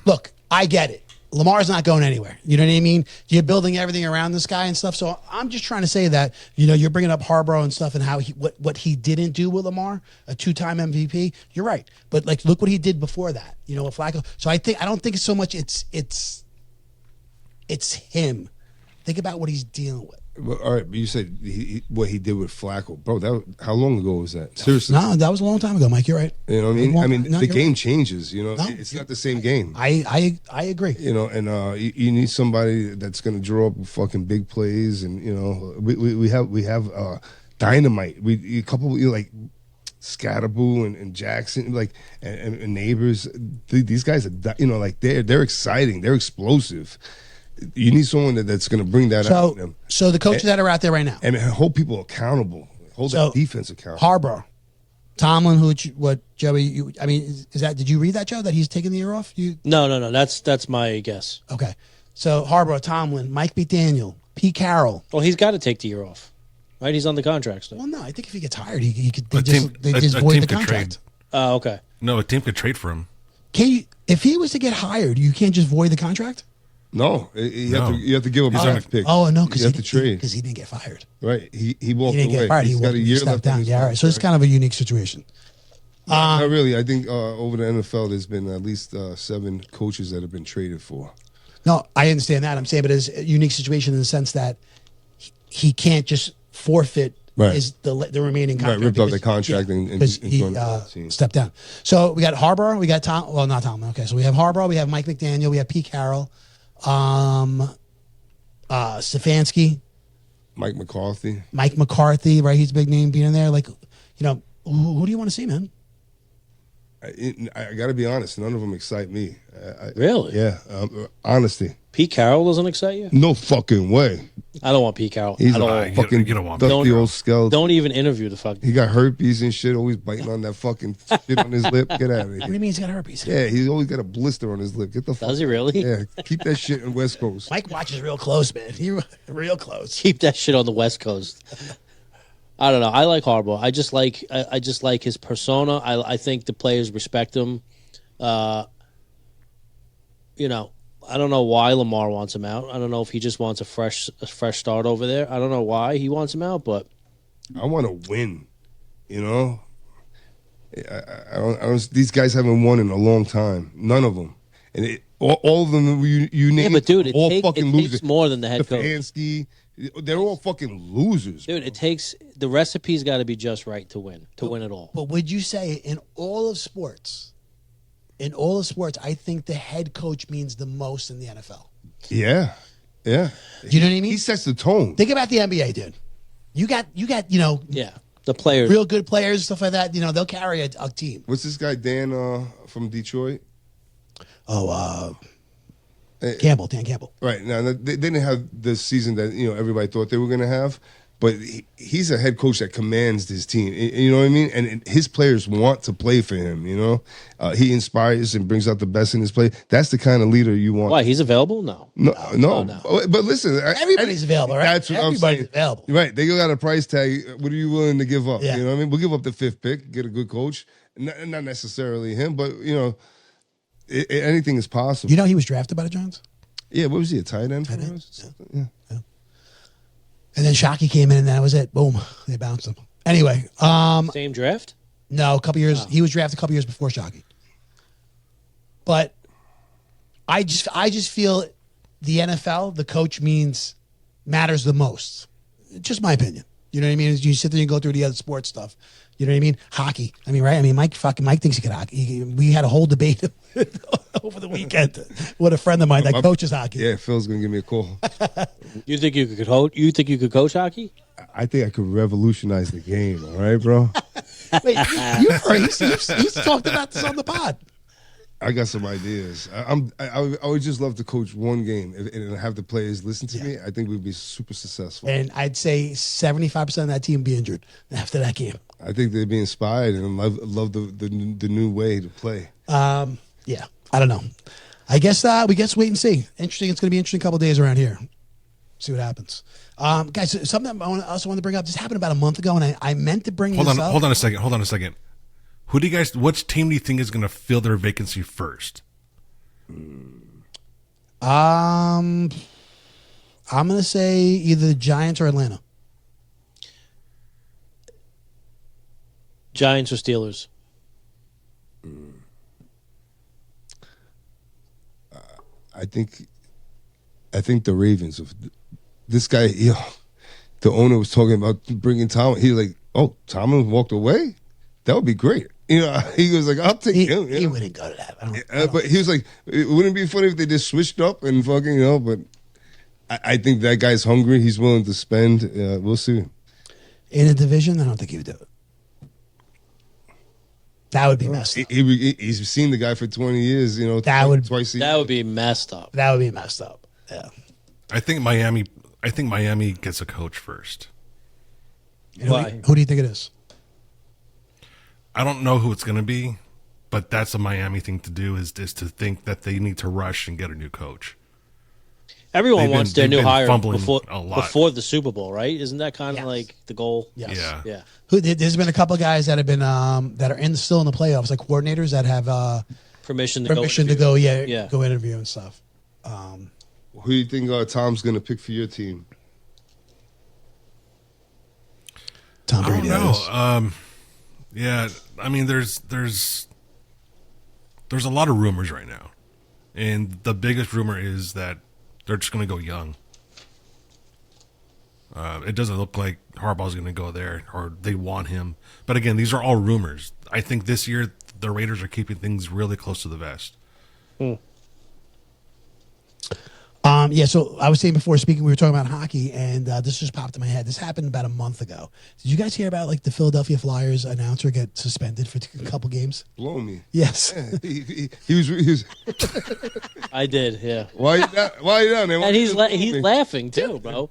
Look, I get it. Lamar's not going anywhere. You know what I mean? You're building everything around this guy and stuff. So I'm just trying to say that, you're bringing up Harbaugh and stuff and how what he didn't do with Lamar, a 2-time MVP. You're right. But look what he did before that, with Flacco. So I don't think it's so much it's him. Think about what he's dealing with. Well, all right, but you said what he did with Flacco, bro. How long ago was that? Seriously, No, that was a long time ago, Mike. You're right. You know what I mean? No, the you're game right. changes. It's not the same game. I agree. And you need somebody that's going to draw up fucking big plays, and we have dynamite. A couple like Scatterboo and Jackson, and Neighbors. These guys are they're exciting. They're explosive. You need someone that's going to bring that out of them. So the coaches that are out there right now, and hold people accountable. Hold that defense accountable. Harbaugh, Tomlin, Joey? Is that? Did you read that, Joe? That he's taking the year off? No. That's my guess. Okay. So Harbaugh, Tomlin, Mike McDaniel, Pete Carroll. Well, he's got to take the year off, right? He's on the contract still. Well, no, I think if he gets hired, he could. A team void the could contract. trade. Oh, okay. No, a team could trade for him. If he was to get hired, you can't just void the contract. No, you have to give him a draft pick. Oh no, because you have to trade because he didn't get fired. Right, he walked He didn't away. get fired. He's got a year left. down. Yeah, all right. So it's kind of a unique situation. Not really. I think over the NFL, there's been at least 7 coaches that have been traded for. No, I understand that. I'm saying, but it's a unique situation in the sense that he can't just forfeit the remaining contract. Right, ripped off the contract and he stepped down. So we got Harbaugh, we got Tom. Well, not Tom. Okay, so we have Harbaugh, we have Mike McDaniel, we have Pete Carroll, Stefanski, Mike McCarthy. Right? He's a big name being in there. Who do you want to see, man? I got to be honest. None of them excite me. Really? Yeah. Honesty. Pete Carroll doesn't excite you? No fucking way. I don't want Pete Carroll. He's I don't a want fucking you don't want dusty old skeleton. Don't even interview the fuck. He got herpes and shit. Always biting on that fucking shit on his lip. Get out of here. What do you mean he's got herpes? Yeah, he's always got a blister on his lip. Get the fuck. Does he really? Yeah, keep that shit in West Coast. Mike watches real close, man. He real close. Keep that shit on the West Coast. I don't know. I like Harbaugh. I just like his persona. I think the players respect him. I don't know why Lamar wants him out. I don't know if he just wants a fresh start over there. I don't know why he wants him out, but I want to win. I don't. These guys haven't won in a long time. None of them, and all of them you name. Yeah, but dude, it fucking losers. takes more than the head coach. Stefanski, they're all fucking losers. Dude, it takes the recipe's got to be just right to win it all. But would you say in all of sports? In all of sports, I think the head coach means the most in the NFL. Yeah. Do you know what I mean? He sets the tone. Think about the NBA, dude. You got, Yeah. The players. real good players, stuff like that. They'll carry a team. What's this guy Dan from Detroit? Oh, Campbell, Dan Campbell. Right now, they didn't have the season that everybody thought they were going to have, but he's a head coach that commands his team. You know what I mean? And his players want to play for him. He inspires and brings out the best in his play. That's the kind of leader you want. Why, he's available? No. No. But listen, Everybody's available, right? That's what Everybody's I'm saying. available. Right? They got a price tag. What are you willing to give up? Yeah. You know what I mean? We'll give up the 5th pick, get a good coach. Not necessarily him, but anything is possible. He was drafted by the Giants. Yeah, what was he, a tight end for us? Yeah. And then Shockey came in, and that was it. Boom, they bounced him. Anyway, Same draft? no, a couple years. He was drafted a couple years before Shockey. But I just feel the NFL, the coach matters the most. Just my opinion. You know what I mean? You sit there and go through the other sports stuff. You know what I mean? Hockey. I mean, right? I mean, Mike thinks he could hockey. We had a whole debate over the weekend with a friend of mine that coaches hockey. Yeah, Phil's gonna give me a call. You think you could coach? You think you could coach hockey? I think I could revolutionize the game. All right, bro. Wait, he's talked about this on the pod. I got some ideas. I would just love to coach one game and have the players listen to me. I think we'd be super successful. And I'd say 75% of that team be injured after that game. I think they'd be inspired and love the new way to play. Yeah, I don't know. I guess we wait and see. Interesting. It's going to be an interesting couple of days around here. See what happens. Guys, something I also want to bring up. This happened about a month ago, and I meant to bring this up. Hold on a second. Which team do you think is going to fill their vacancy first? I'm going to say either the Giants or Atlanta. Giants or Steelers? I think the Ravens. This guy, the owner was talking about bringing Tomlin. He was like, "Oh, Tomlin walked away? That would be great." He was like, "I'll take him." He wouldn't go to that. But he was like, "It wouldn't be funny if they just switched up and fucking, But I think that guy's hungry. He's willing to spend. We'll see. In a division, I don't think he would do it. That would be messed up. He's seen the guy for 20 years. Twice a year. That would be messed up. That would be messed up. Yeah. I think Miami gets a coach first. Why? Who do you think it is? I don't know who it's going to be, but that's a Miami thing to do is to think that they need to rush and get a new coach. Everyone wants their new hire before the Super Bowl, right? Isn't that kind of like the goal? Yes. Yeah. There's been a couple of guys that have been that are still in the playoffs, like coordinators that have permission to go interview and stuff. Who do you think Tom's going to pick for your team? Tom Brady. I don't know. Yeah, I mean, there's a lot of rumors right now, and the biggest rumor is that they're just going to go young. It doesn't look like Harbaugh's going to go there, or they want him. But again, these are all rumors. I think this year the Raiders are keeping things really close to the vest. So I was saying before we were talking about hockey, and this just popped in my head. This happened about a month ago. Did you guys hear about the Philadelphia Flyers announcer get suspended for a couple games? Blow me. Yes. Yeah, he was. I did, yeah. Why are you down there? And he's laughing too, bro.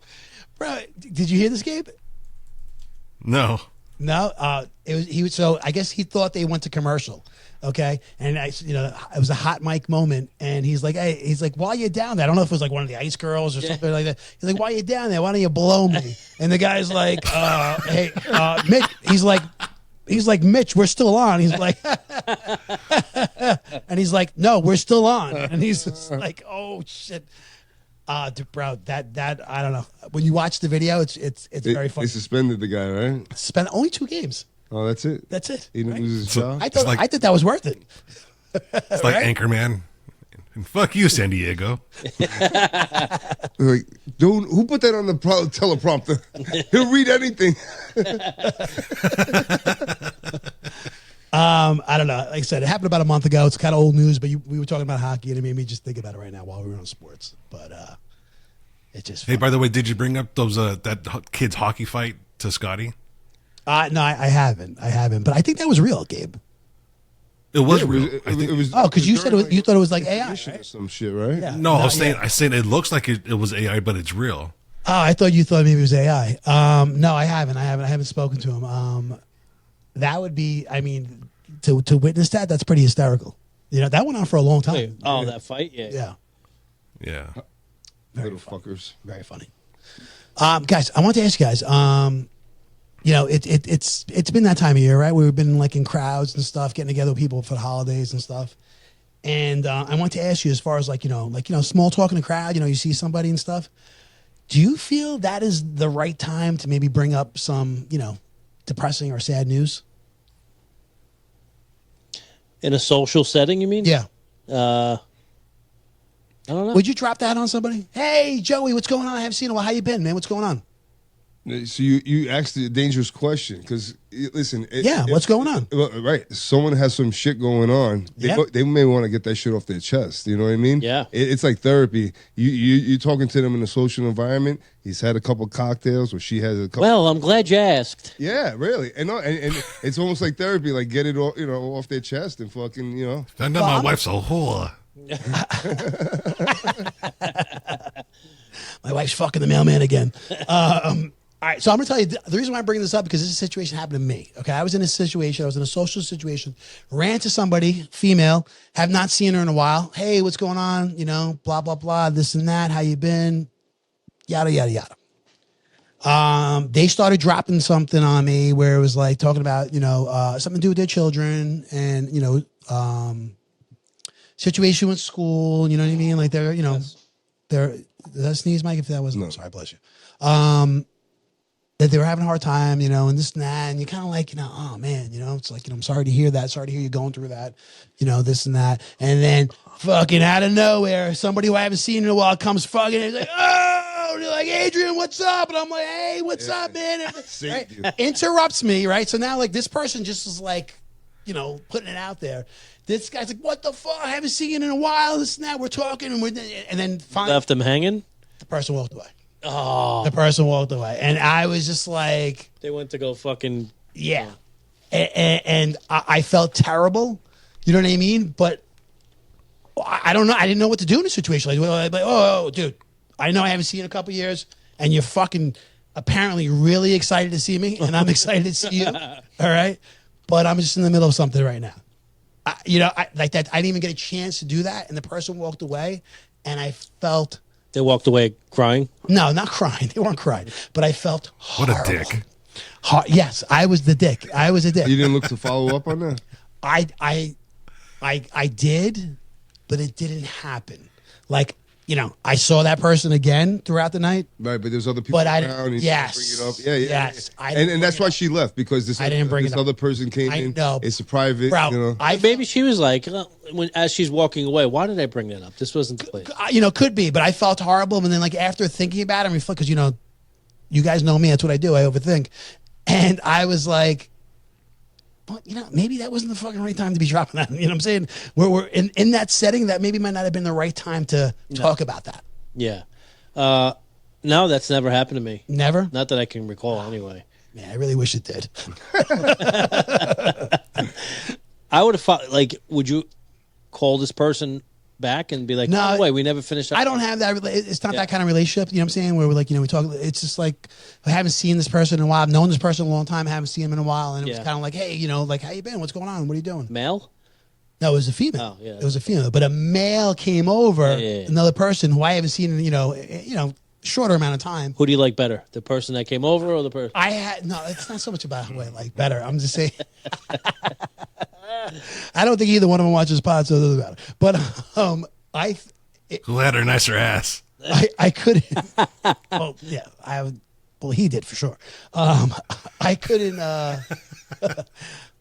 Bro, did you hear this, Gabe? No. No. So I guess he thought they went to commercial. Okay, and it was a hot mic moment, and he's like, while you're down there, I don't know if it was like one of the Ice Girls or something like that. He's like, while you're down there, why don't you blow me? And the guy's like, hey, Mitch. He's like, Mitch, we're still on. He's like, and he's like, no, we're still on. And he's just like, oh shit, bro, that I don't know. When you watch the video, it's very funny. They suspended the guy, right? Spent only 2 games. Oh, that's it. That's it. He didn't lose his job. I thought that was worth it. It's like Anchorman. And fuck you, San Diego. Like, dude, who put that on the teleprompter? He'll read anything. I don't know. Like I said, it happened about a month ago. It's kind of old news, but we were talking about hockey, and it made me just think about it right now while we were on sports. But it's just Hey, by the way, did you bring up those that kid's hockey fight to Scotty? No, I haven't. I haven't. But I think that was real, Gabe. It was Yeah, real. it was. Oh, because you said you thought it was like AI, Recognition or right? some shit, right? Yeah. No, I said it looks like it was AI, but it's real. Oh, I thought you thought maybe it was AI. No, I haven't. I haven't spoken to him. That would be. I mean, to witness that, that's pretty hysterical. You know, that went on for a long time. Wait, oh, that fight? Yeah. Yeah, Yeah. Little fuckers. very funny. Guys, I want to ask you guys. You know, it's been that time of year, right? We've been like in crowds and stuff, getting together with people for the holidays and stuff. And I want to ask you, as far as like small talk in the crowd. You know, you see somebody and stuff. Do you feel that is the right time to maybe bring up some, depressing or sad news? In a social setting, you mean? Yeah. I don't know. Would you drop that on somebody? Hey, Joey, what's going on? I haven't seen you in a while. How you been, man? What's going on? So you asked a dangerous question because listen. What's going on? Right, someone has some shit going on. They may want to get that shit off their chest. You know what I mean? Yeah. It's like therapy. You talking to them in a social environment. He's had a couple cocktails, or she has a couple. Well, I'm glad you asked. Yeah, really, and it's almost like therapy. Like get it all, off their chest and fucking, I know my wife's a whore. My wife's fucking the mailman again. All right, so I'm going to tell you the reason why I'm bringing this up, because this situation happened to me. Okay, I was in a situation. I was in a social situation. Ran to somebody, female, have not seen her in a while. Hey, what's going on? Blah blah blah, this and that. How you been? Yada yada yada. They started dropping something on me where it was like talking about something to do with their children and situation with school. You know what I mean? Like they're they're. Did I sneeze, Mike? If that wasn't, I'm sorry, bless you. That they were having a hard time, and this and that, and you kind of like, oh man, it's like, I'm sorry to hear that. Sorry to hear you going through that, this and that. And then fucking out of nowhere, somebody who I haven't seen in a while comes fucking, and he's like, oh, and they're like, Adrian, what's up? And I'm like, hey, what's up, man? And, right? Interrupts me, right? So now like this person just is like, putting it out there. This guy's like, what the fuck? I haven't seen you in a while. This and that. We're talking, and then finally Left them hanging? the person walked away. Oh. The person walked away. And I was just like... They went to go fucking... Yeah. And I felt terrible. You know what I mean? But I don't know. I didn't know what to do in a situation like, oh, dude, I know I haven't seen you in a couple of years, and you're fucking apparently really excited to see me, and I'm excited to see you. All right? But I'm just in the middle of something right now. Like that. I didn't even get a chance to do that, and the person walked away, and I felt... They walked away crying? No, not crying. They weren't crying. But I felt horrible. What a dick. Yes, I was the dick. I was a dick. You didn't look to follow up on that? I did, but it didn't happen. Like, I saw that person again throughout the night. Right, but there's other people But around. And yes. bring it up. Yeah. Yes. And that's why she left, because this other person came in. Know. It's a private, Bro, Maybe she was like, as she's walking away, why did I bring that up? This wasn't the place. Could be, but I felt horrible. And then, like, after thinking about it and reflect, because, you guys know me. That's what I do. I overthink. And I was like, well, maybe that wasn't the fucking right time to be dropping that. You know what I'm saying? We're in that setting, that maybe might not have been the right time to talk about that. Yeah. No, that's never happened to me. Never? Not that I can recall, anyway. Man, I really wish it did. I would have thought, like, would you call this person back and be like, no way, we never finished up? I don't have that. It's not that kind of relationship. You know what I'm saying? Where we're like, we talk. It's just like, I haven't seen this person in a while. I've known this person a long time. I haven't seen him in a while. And it was kind of like, hey, like, how you been? What's going on? What are you doing? Male? No, it was a female. Oh, yeah. It was a female. But a male came over, another person who I haven't seen in, shorter amount of time. Who do you like better? The person that came over or the person? No, it's not so much about who I like better. I'm just saying. I don't think either one of them watches pod, so it doesn't matter. But Who had her nicer ass? I couldn't. Well, yeah, well, he did for sure. I couldn't.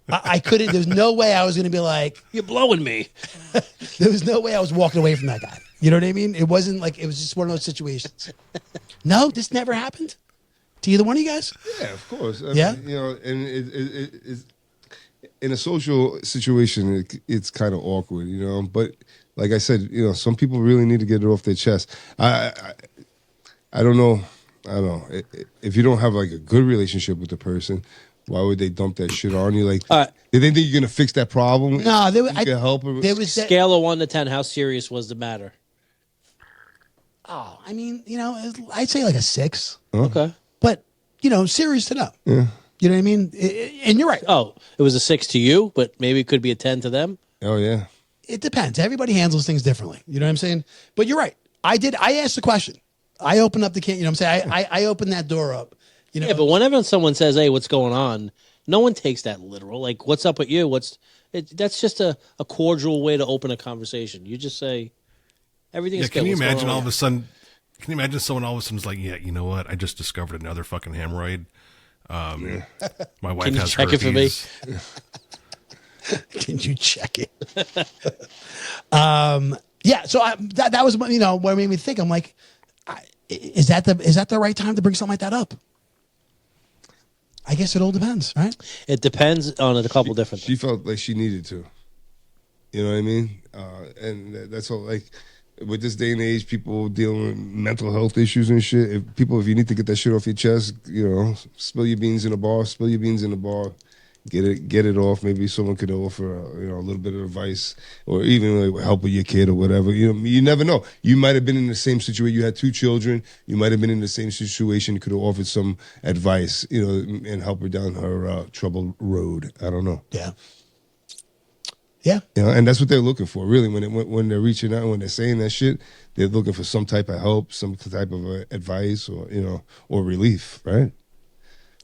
I couldn't. There's no way I was going to be like, you're blowing me. There was no way I was walking away from that guy. You know what I mean? It wasn't like, it was just one of those situations. No, this never happened to either one of you guys. Yeah, of course. I mean, and it's in a social situation, it's kind of awkward, But like I said, some people really need to get it off their chest. I don't know. If you don't have like a good relationship with the person, Why would they dump that shit on you? Like, All right. they think you're gonna fix that problem? No, you can help her. there was that, Scale of 1 to 10, how serious was the matter? I mean, I'd say like a 6, Okay. but serious enough. Yeah. You know what I mean? And you're right. Oh, it was a 6 to you, but maybe it could be a 10 to them. Oh yeah. It depends. Everybody handles things differently. You know what I'm saying? But you're right. I asked the question. I opened up the can. You know what I'm saying? I opened that door up. Yeah, but whenever someone says, "Hey, what's going on?" no one takes that literal. Like, "What's up with you?" That's just a cordial way to open a conversation. You just say everything. Yeah, Is can good. you What's going imagine on? all of a sudden? Can you imagine someone all of a sudden is like, "Yeah, you know what? I just discovered another fucking hemorrhoid. My wife Can you has check it for me?" herpes." Can you check it? Yeah. So that was what made me think. I'm like, is that the right time to bring something like that up? I guess it all depends, right? It depends on a couple different She things. felt like she needed to. You know what I mean? And that's all. Like, with this day and age, people dealing with mental health issues and shit. If you need to get that shit off your chest, spill your beans in a bar. Spill your beans in a bar. Get it off. Maybe someone could offer a little bit of advice, or even like help with your kid or whatever. You never know. You might have been in the same situation. You had 2 children. You might have been in the same situation. You could have offered some advice, and help her down her troubled road. I don't know. Yeah. Yeah. And that's what they're looking for, really. When they're reaching out, when they're saying that shit, they're looking for some type of help, some type of advice, or or relief, right?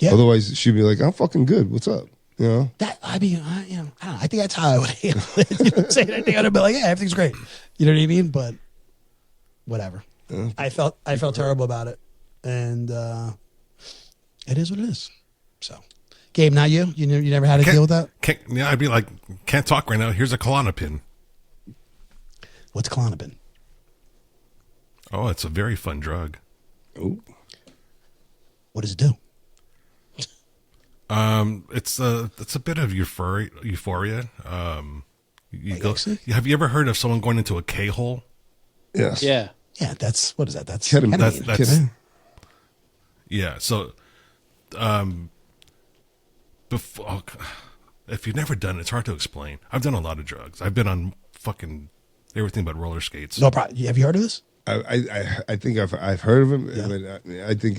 Yeah. Otherwise, she'd be like, "I'm fucking good. What's up?" That I mean, I don't know. I think that's how I would handle it. You know what I'm saying? I think I'd be like, yeah, everything's great. You know what I mean? But whatever. I felt terrible about it, and it is what it is. So, Gabe, not you. You never had to deal with that. I'd be like, "Can't talk right now. Here's a Klonopin." What's Klonopin? Oh, it's a very fun drug. Oh, What does it do? It's a bit of euphoria. Like ecstasy? Have you ever heard of someone going into a K-hole? yes. Yeah. Yeah, what is that? That's Ketamine. ketamine. That's yeah. So, before, if you've never done it, it's hard to explain. I've done a lot of drugs. I've been on fucking everything but roller skates. No problem. Have you heard of this? I think I've heard of him, Yeah. but I think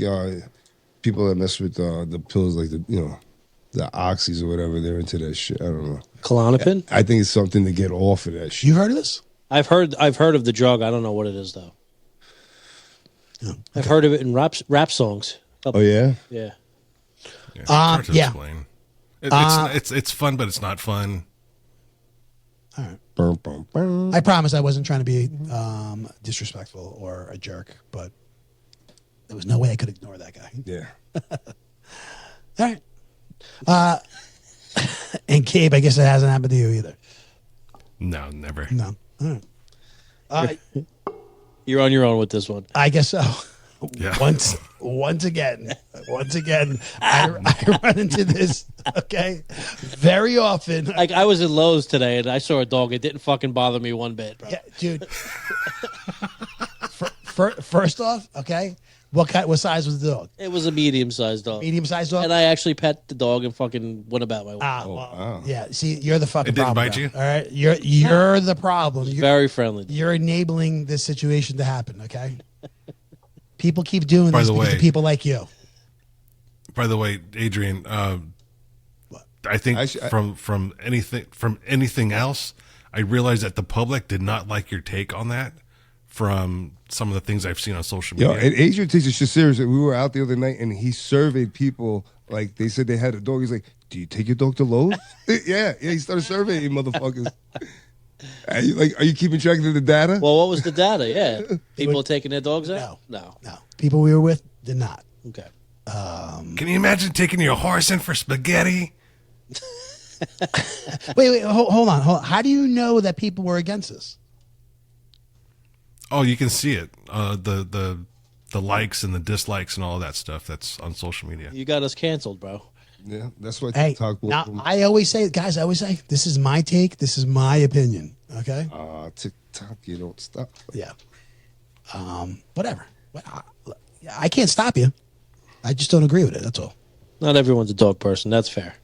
people that mess with the pills like the oxys or whatever, they're into that shit. I don't know. Klonopin. I think it's something to get off of that shit. You heard of this? I've heard of the drug. I don't know what it is though. No. I've heard of it in rap songs. Oh yeah. Yeah. Yeah, it's hard to yeah. explain. It's fun, but it's not fun. All right. Bum, bum, bum. I promise I wasn't trying to be disrespectful or a jerk, but there was no way I could ignore that guy. Yeah. All right. And Gabe, I guess it hasn't happened to you either. No, never. No. All right. You're on your own with this one. I guess so. Yeah. Once again, I run into this, okay, very often. Like, I was in Lowe's today and I saw a dog. It didn't fucking bother me one bit, bro. Yeah, dude. First off, okay, what size was the dog? It was a medium-sized dog. Medium-sized dog? And I actually pet the dog and fucking went about my way. Well, yeah. See, you're the fucking It didn't problem. bite you? All right, you're the problem. Very friendly. You're enabling this situation to happen. Okay. People keep doing By this the because way- of people like you. By the way, Adrian, I think from anything else, I realized that the public did not like your take on that from some of the things I've seen on social Yo, media. and Adrian takes this shit seriously. We were out the other night and he surveyed people. Like, they said they had a dog. He's like, "Do you take your dog to Lowe's?" yeah. He started surveying motherfuckers. Are you keeping track of the data? Well, what was the data? Yeah. People taking their dogs out? No. People we were with did not. Okay. Can you imagine taking your horse in for spaghetti? Wait, hold on. How do you know that people were against this? Oh, you can see it. The likes and the dislikes and all of that stuff that's on social media. You got us canceled, bro. Yeah, that's what Hey, TikTok will. now, I always say, guys, this is my take. This is my opinion. Okay. TikTok, you don't stop. Yeah. Whatever. I can't stop you. I just don't agree with it. That's all. Not everyone's a dog person. That's fair.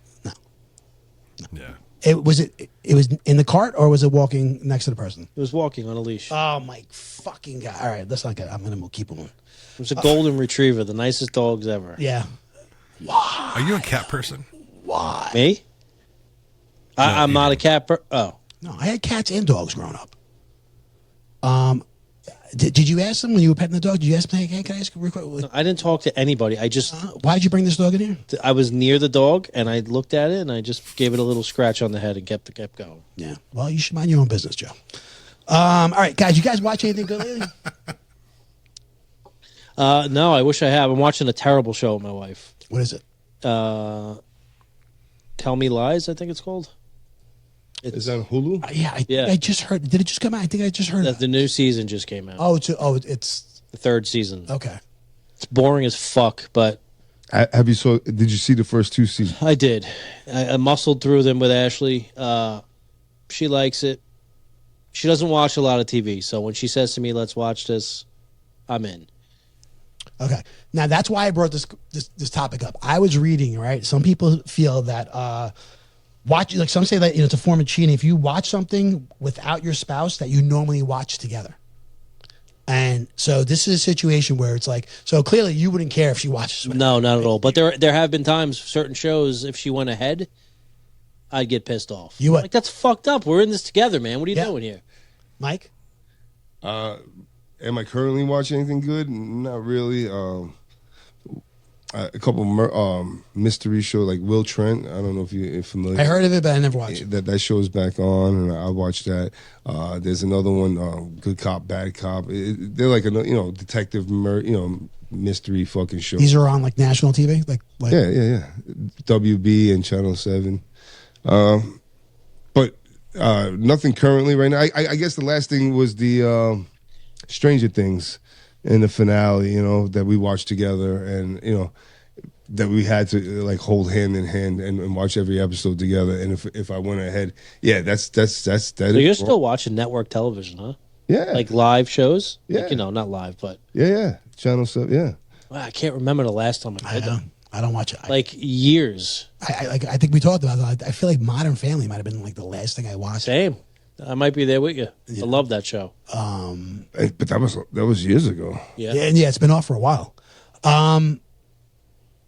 Yeah. It was in the cart, or was it walking next to the person? It was walking on a leash. Oh my fucking god! All right, that's not good. I'm gonna keep him. It was a golden retriever, the nicest dogs ever. Yeah. Are you a cat person? Why? Me? I'm not a cat. Oh, No, I had cats and dogs growing up. Did you ask them when you were petting the dog? Did you ask them, hey, can I ask you real quick? I didn't talk to anybody. I just Why did you bring this dog in here? I was near the dog and I looked at it and I just gave it a little scratch on the head and kept going. Yeah. Well, you should mind your own business, Joe. All right, guys. You guys watch anything good lately? No, I wish I have. I'm watching a terrible show with my wife. What is it? Tell Me Lies, I think it's called. Is that on Hulu? Yeah, I just heard. Did it just come out? I think I just heard. The new season just came out. It's The third season. okay. It's boring as fuck, but Did you see the first 2 seasons? I did. I muscled through them with Ashley. She likes it. She doesn't watch a lot of TV, so when she says to me, "Let's watch this," I'm in. Okay. Now that's why I brought this topic up. I was reading, right? Some people feel that some say that it's a form of cheating if you watch something without your spouse that you normally watch together. And so this is a situation where it's like, so clearly you wouldn't care if she watches with No, not at all. But there have been times, certain shows, if she went ahead, I'd get pissed off. You would? Like, that's fucked up. We're in this together, man. What are you Yeah. doing here? Mike. Am I currently watching anything good? Not really. A couple mystery shows like Will Trent. I don't know if you're familiar. I heard of it, but I never watched it. That show's back on, and I watched that. There's another one, Good Cop, Bad Cop. They're like a detective, mystery fucking show. These are on like national TV, like Yeah. WB and Channel 7. But nothing currently right now. I guess the last thing was the Stranger Things in the finale, that we watched together, and that we had to like hold hand in hand and watch every episode together. And if I went ahead, that's that. So you're still watching network television, huh? Yeah, Like live shows? Yeah. Like, not live, but yeah. Channel 7, yeah. wow, I can't remember the last time I did that. I don't watch it. Like years. I think we talked about it. I feel like Modern Family might have been like the last thing I watched. Same. I might be there with you. I love that show. But that was years ago. Yeah. Yeah, it's been off for a while.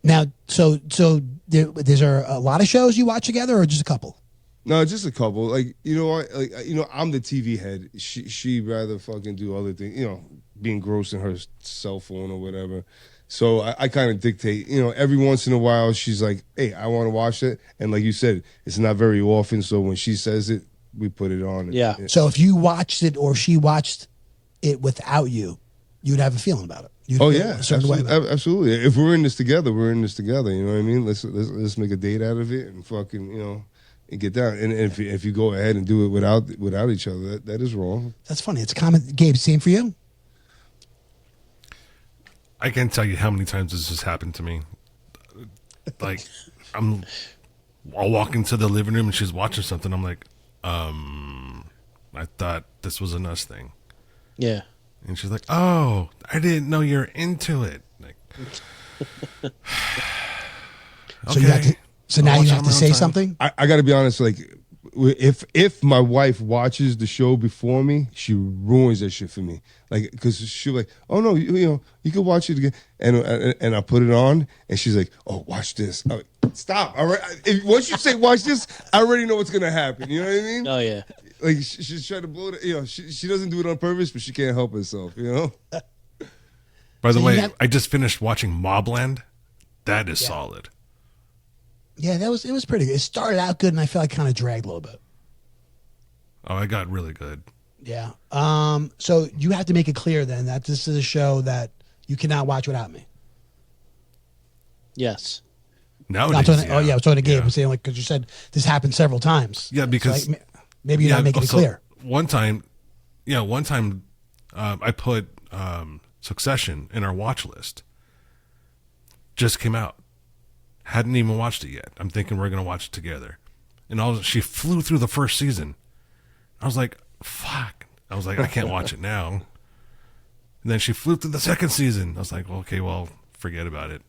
Now, so there's a lot of shows you watch together, or just a couple? No, just a couple. Like I'm the TV head. She rather fucking do other things. Be engrossed in her cell phone or whatever. So I kind of dictate. Every once in a while she's like, "Hey, I want to watch it," and like you said, it's not very often. So when she says it, we put it on. Yeah. So if you watched it or she watched it without you, you'd have a feeling about it. You'd feel Yeah, a certain way about it. absolutely. If we're in this together, we're in this together. You know what I mean? Let's make a date out of it and fucking and get down. And if you go ahead and do it without each other, that is wrong. That's funny. It's a common. Gabe, same for you? I can't tell you how many times this has happened to me. Like, I'll walk into the living room and she's watching something. I'm like, I thought this was an us thing. Yeah. And she's like, oh, I didn't know you're into it. Like, okay. So now I'll you watch have on to my own say time. something? I got to be honest. Like, if my wife watches the show before me, she ruins that shit for me. Like, because she'll like, oh no, you can watch it again, and I put it on, and she's like, oh, watch this. I'm like, stop! All right, once you say watch this, I already know what's gonna happen. You know what I mean? Oh, yeah. Like she's trying to blow it. She doesn't do it on purpose, but she can't help herself. By the So way, you have- I just finished watching Mobland. That is solid. Yeah, it was pretty good. It started out good, and I feel like kind of dragged a little bit. Oh, I got really good. Yeah. So you have to make it clear then that this is a show that you cannot watch without me. Yes. Nowadays, I'm talking, I was talking to Gabe. Yeah. I'm saying because you said this happened several times. Yeah, because So, maybe you're not making it clear. One time, I put Succession in our watch list. Just came out. Hadn't even watched it yet. I'm thinking we're going to watch it together. And she flew through the first season. I was like, fuck. I was like, I can't watch it now. And then she flew through the second season. I was like, okay, well, forget about it.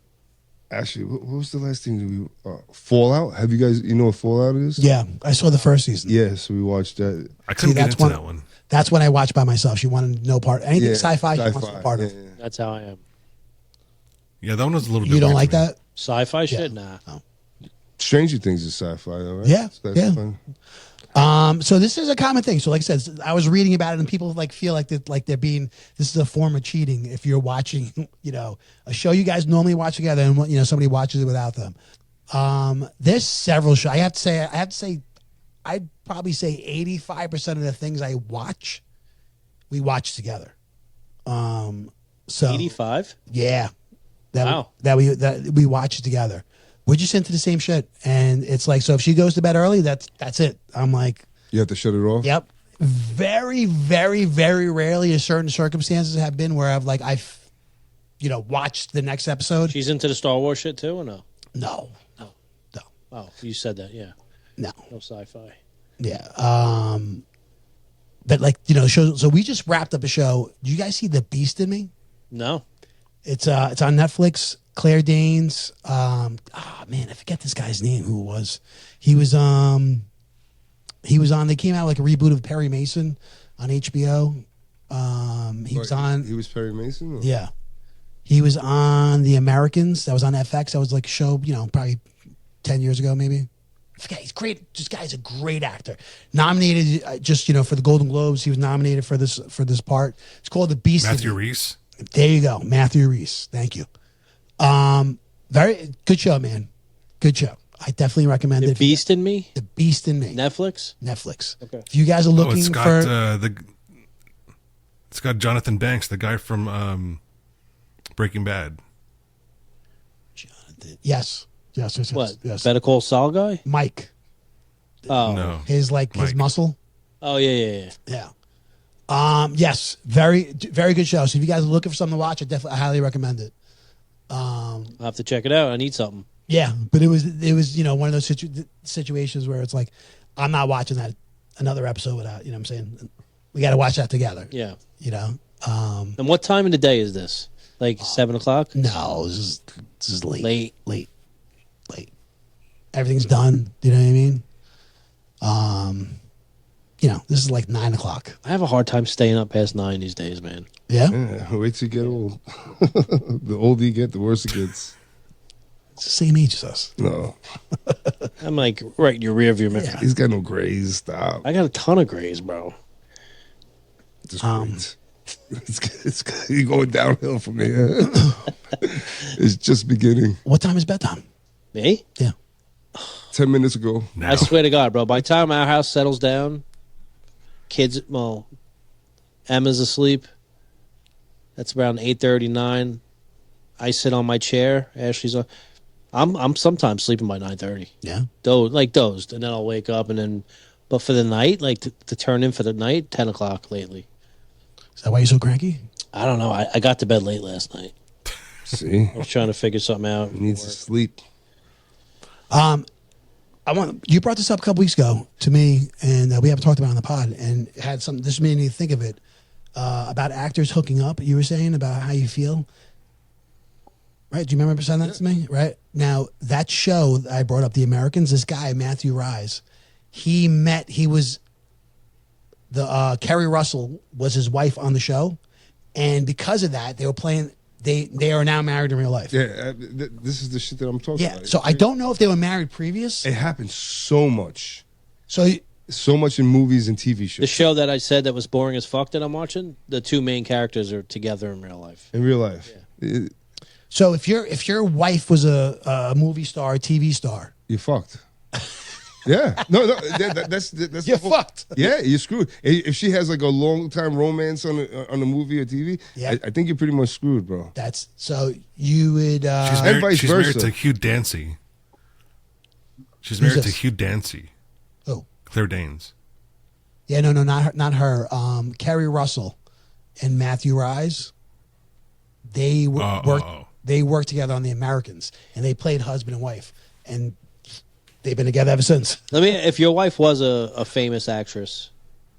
Actually, what was the last thing Fallout? Have you guys, you know what Fallout is? Yeah, I saw the first season. Yeah, so we watched that. I couldn't get into that one. That's when I watched by myself. She wanted no part. Anything Yeah, sci-fi, she wants no part of. yeah. That's how I am. Yeah, that one was a little bit You don't weird like to me. that? Sci-fi shit? Nah. Stranger Things is sci-fi, though, right? Yeah, So yeah. fun. So this is a common thing. So like I said, I was reading about it, and people like feel like that, like they're being. This is a form of cheating if you're watching, a show you guys normally watch together, and somebody watches it without them. There's several shows. I have to say, I'd probably say 85% of the things I watch, we watch together. So 85? yeah, Wow. that we watch it together. We're just into the same shit, and it's like, so if she goes to bed early, that's it. I'm like, You have to shut it off? yep. Very, very, very rarely, certain circumstances have been where I've watched the next episode. She's into the Star Wars shit too, or no? No. Oh, you said that, yeah. No. No sci-fi. Yeah. But shows. So we just wrapped up a show. Did you guys see The Beast in Me? No. It's on Netflix. Claire Danes. Man, I forget this guy's name. Who it was? He was on. They came out like a reboot of Perry Mason on HBO. He was on. He was Perry Mason? Or? Yeah. He was on The Americans. That was on FX. That was like a show, probably 10 years ago, maybe. I forget. He's great. This guy's a great actor. Nominated for the Golden Globes. He was nominated for this part. It's called The Beast. Matthew Rhys. There you go. Matthew Rhys. Thank you. Very good show, man. Good show. I definitely recommend The it. Beast in Me? The Beast in Me. Netflix? Okay. If you guys are looking it's got for... it's got Jonathan Banks, the guy from Breaking Bad. Jonathan. Yes. What? Yes. Better Call Saul guy? Mike. Oh. No. His Mike. muscle. Oh, yeah. Yeah. Yes. Very, very good show. So if you guys are looking for something to watch, I highly recommend it. I'll have to check it out. I need something. Yeah, but it was one of those situations where it's like, I'm not watching another episode without, what I'm saying? We got to watch that together. Yeah. And what time in the day is this? Like 7 o'clock? No, this is late. Late. Everything's done. You know what I mean? This is like 9 o'clock. I have a hard time staying up past 9 these days, man. Yeah? Yeah, wait till you get old. The older you get, the worse it gets. It's the same age as us. No. I'm like right in your rear view mirror. Yeah. He's got no grays. Stop. I got a ton of grays, bro. Just grays. It's you're going downhill from here. It's just beginning. What time is bedtime? Me? Yeah. 10 minutes ago. Now. I swear to God, bro. By the time our house settles down, Emma's asleep. That's around 8:30, 9. I sit on my chair. Ashley's on. I'm sometimes sleeping by 9:30. Yeah. Dozed, and then I'll wake up, and then. But for the night, like to turn in for the night, 10 o'clock lately. Is that why you're so cranky? I don't know. I got to bed late last night. See? I was trying to figure something out. He needs to sleep. You brought this up a couple weeks ago to me, and we haven't talked about it on the pod, and it had something. This made me think of it about actors hooking up. You were saying about how you feel, right? Do you remember saying that to me? Right now, that show that I brought up, The Americans. This guy Matthew Rhys, he was the Kerry Russell was his wife on the show, and because of that, they were playing. They are now married in real life. Yeah, this is the shit that I'm talking about. So I don't know if they were married previous. It happens so much. So much in movies and TV shows. The show that I said that was boring as fuck that I'm watching, the two main characters are together in real life. In real life. Yeah. So if your wife was a movie star, a TV star, You're fucked. Yeah. No, that's you're fucked. Yeah, you're screwed. If she has like a long time romance on a movie or TV, Yeah. I think you're pretty much screwed, bro. That's so you would. And vice She's married versa. to Hugh Dancy. She's Who's married to this? Hugh Dancy. Oh, Claire Danes. yeah, no, not her. Kerry Russell and Matthew Rhys. They worked. They worked together on The Americans, and they played husband and wife, and they've been together ever since. If your wife was a famous actress,